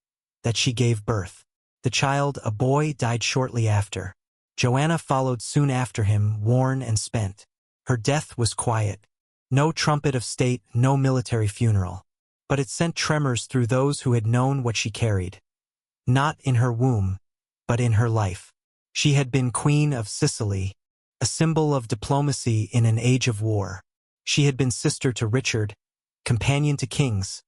that she gave birth. The child, a boy, died shortly after. Joanna followed soon after him, worn and spent. Her death was quiet. No trumpet of state, no military funeral. But it sent tremors through those who had known what she carried. Not in her womb, but in her life. She had been Queen of Sicily, a symbol of diplomacy in an age of war. She had been sister to Richard, companion to kings,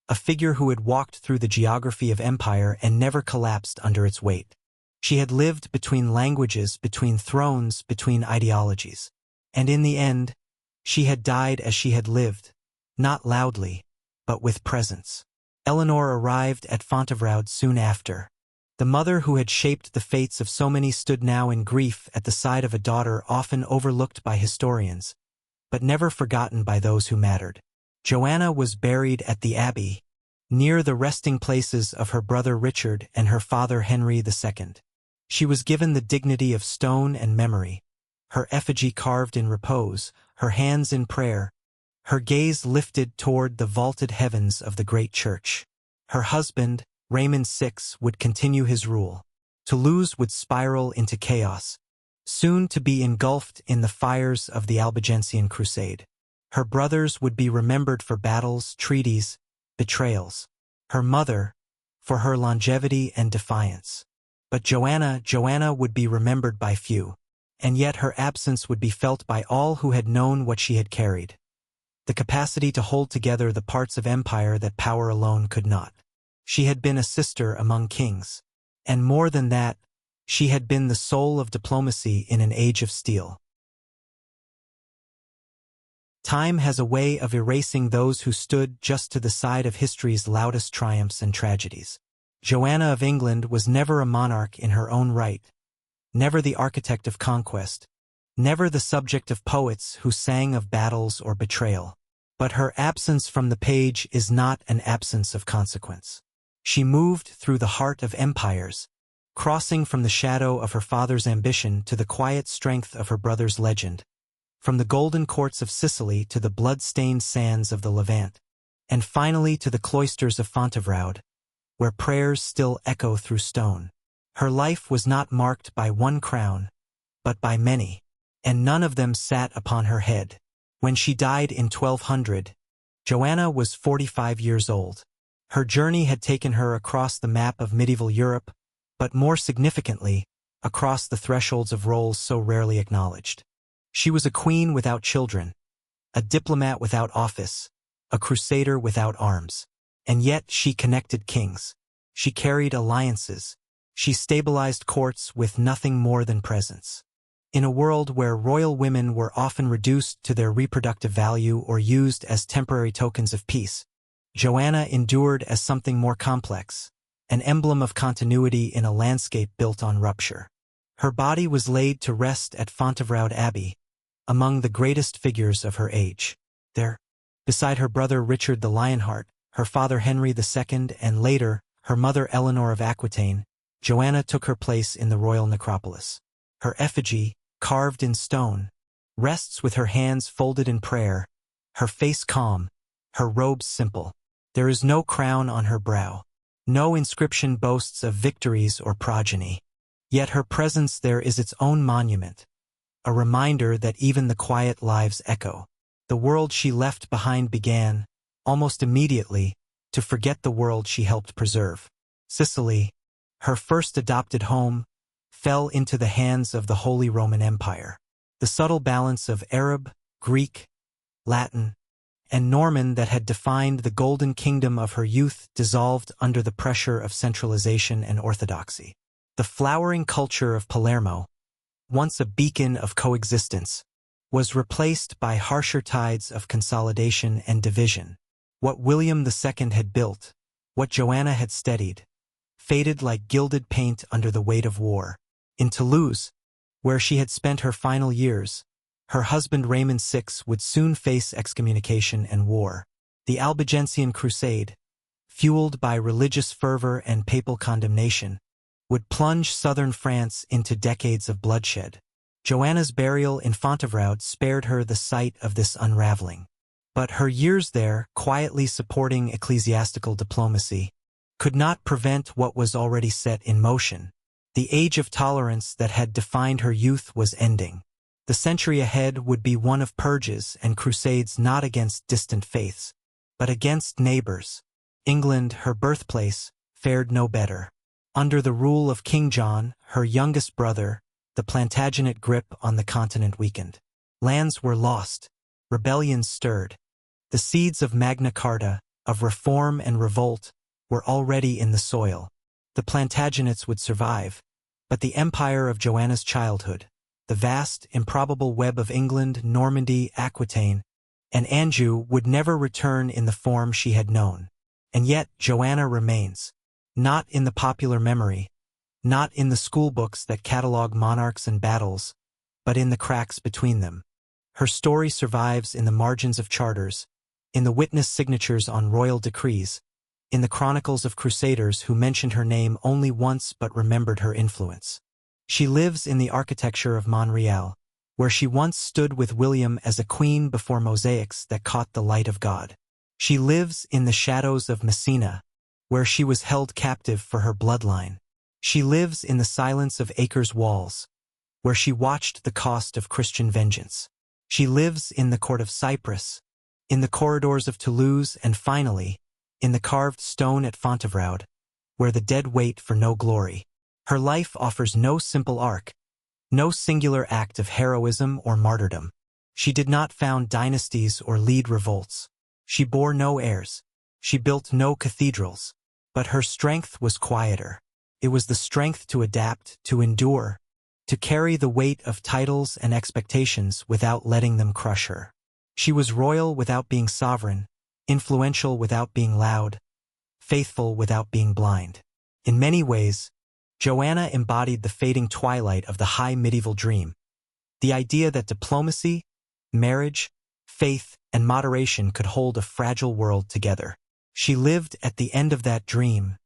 a figure who had walked through the geography of empire and never collapsed under its weight. She had lived between languages, between thrones, between ideologies. And in the end, she had died as she had lived, not loudly, but with presence. Eleanor arrived at Fontevraud soon after. The mother who had shaped the fates of so many stood now in grief at the side of a daughter often overlooked by historians, but never forgotten by those who mattered. Joanna was buried at the abbey, near the resting places of her brother Richard and her father Henry II. She was given the dignity of stone and memory, her effigy carved in repose, her hands in prayer, her gaze lifted toward the vaulted heavens of the great church. Her husband, Raymond VI, would continue his rule. Toulouse would spiral into chaos, soon to be engulfed in the fires of the Albigensian Crusade. Her brothers would be remembered for battles, treaties, betrayals. Her mother, for her longevity and defiance. But Joanna would be remembered by few, and yet her absence would be felt by all who had known what she had carried. The capacity to hold together the parts of empire that power alone could not. She had been a sister among kings, And more than that, she had been the soul of diplomacy in an age of steel. Time has a way of erasing those who stood just to the side of history's loudest triumphs and tragedies. Joanna of England was never a monarch in her own right, never the architect of conquest, never the subject of poets who sang of battles or betrayal. But her absence from the page is not an absence of consequence. She moved through the heart of empires, crossing from the shadow of her father's ambition to the quiet strength of her brother's legend, from the golden courts of Sicily to the blood-stained sands of the Levant, and finally to the cloisters of Fontevraud, where prayers still echo through stone. Her life was not marked by one crown, but by many, and none of them sat upon her head. When she died in 1200, Joanna was 45 years old. Her journey had taken her across the map of medieval Europe, but more significantly, across the thresholds of roles so rarely acknowledged. She was a queen without children, a diplomat without office, a crusader without arms. And yet she connected kings. She carried alliances. She stabilized courts with nothing more than presence. In a world where royal women were often reduced to their reproductive value or used as temporary tokens of peace, Joanna endured as something more complex, an emblem of continuity in a landscape built on rupture. Her body was laid to rest at Fontevraud Abbey, among the greatest figures of her age. There, beside her brother Richard the Lionheart, her father Henry II, and later, her mother Eleanor of Aquitaine, Joanna took her place in the royal necropolis. Her effigy, carved in stone, rests with her hands folded in prayer, her face calm, her robes simple. There is no crown on her brow. No inscription boasts of victories or progeny. Yet her presence there is its own monument, a reminder that even the quiet lives echo. The world she left behind began, almost immediately, to forget the world she helped preserve. Sicily, her first adopted home, fell into the hands of the Holy Roman Empire. The subtle balance of Arab, Greek, Latin, and Norman that had defined the golden kingdom of her youth dissolved under the pressure of centralization and orthodoxy. The flowering culture of Palermo, once a beacon of coexistence, was replaced by harsher tides of consolidation and division. What William II had built, what Joanna had steadied, faded like gilded paint under the weight of war. In Toulouse, where she had spent her final years, her husband Raymond VI would soon face excommunication and war. The Albigensian Crusade, fueled by religious fervor and papal condemnation, would plunge southern France into decades of bloodshed. Joanna's burial in Fontevraud spared her the sight of this unraveling. But her years there, quietly supporting ecclesiastical diplomacy, could not prevent what was already set in motion. The age of tolerance that had defined her youth was ending. The century ahead would be one of purges and crusades not against distant faiths, but against neighbors. England, her birthplace, fared no better. Under the rule of King John, her youngest brother, the Plantagenet grip on the continent weakened. Lands were lost. Rebellions stirred. The seeds of Magna Carta, of reform and revolt, were already in the soil. The Plantagenets would survive, but the empire of Joanna's childhood, the vast, improbable web of England, Normandy, Aquitaine, and Anjou would never return in the form she had known. And yet Joanna remains, not in the popular memory, not in the schoolbooks that catalog monarchs and battles, but in the cracks between them. Her story survives in the margins of charters, in the witness signatures on royal decrees, in the chronicles of crusaders who mentioned her name only once but remembered her influence. She lives in the architecture of Montreal, where she once stood with William as a queen before mosaics that caught the light of God. She lives in the shadows of Messina, where she was held captive for her bloodline. She lives in the silence of Acre's walls, where she watched the cost of Christian vengeance. She lives in the court of Cyprus, in the corridors of Toulouse, and finally, in the carved stone at Fontevraud, where the dead wait for no glory. Her life offers no simple arc, no singular act of heroism or martyrdom. She did not found dynasties or lead revolts. She bore no heirs. She built no cathedrals. But her strength was quieter. It was the strength to adapt, to endure, to carry the weight of titles and expectations without letting them crush her. She was royal without being sovereign, influential without being loud, faithful without being blind. In many ways, Joanna embodied the fading twilight of the high medieval dream, the idea that diplomacy, marriage, faith, and moderation could hold a fragile world together. She lived at the end of that dream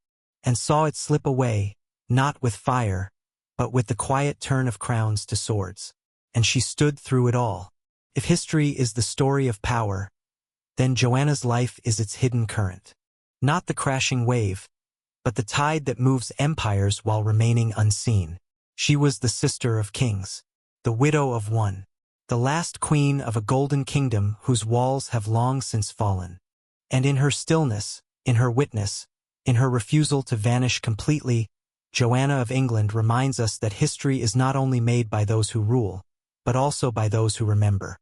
and saw it slip away, not with fire, but with the quiet turn of crowns to swords. And she stood through it all. If history is the story of power, then Joanna's life is its hidden current. Not the crashing wave, but the tide that moves empires while remaining unseen. She was the sister of kings, the widow of one, the last queen of a golden kingdom whose walls have long since fallen. And in her stillness, in her witness, in her refusal to vanish completely, Joanna of England reminds us that history is not only made by those who rule, but also by those who remember.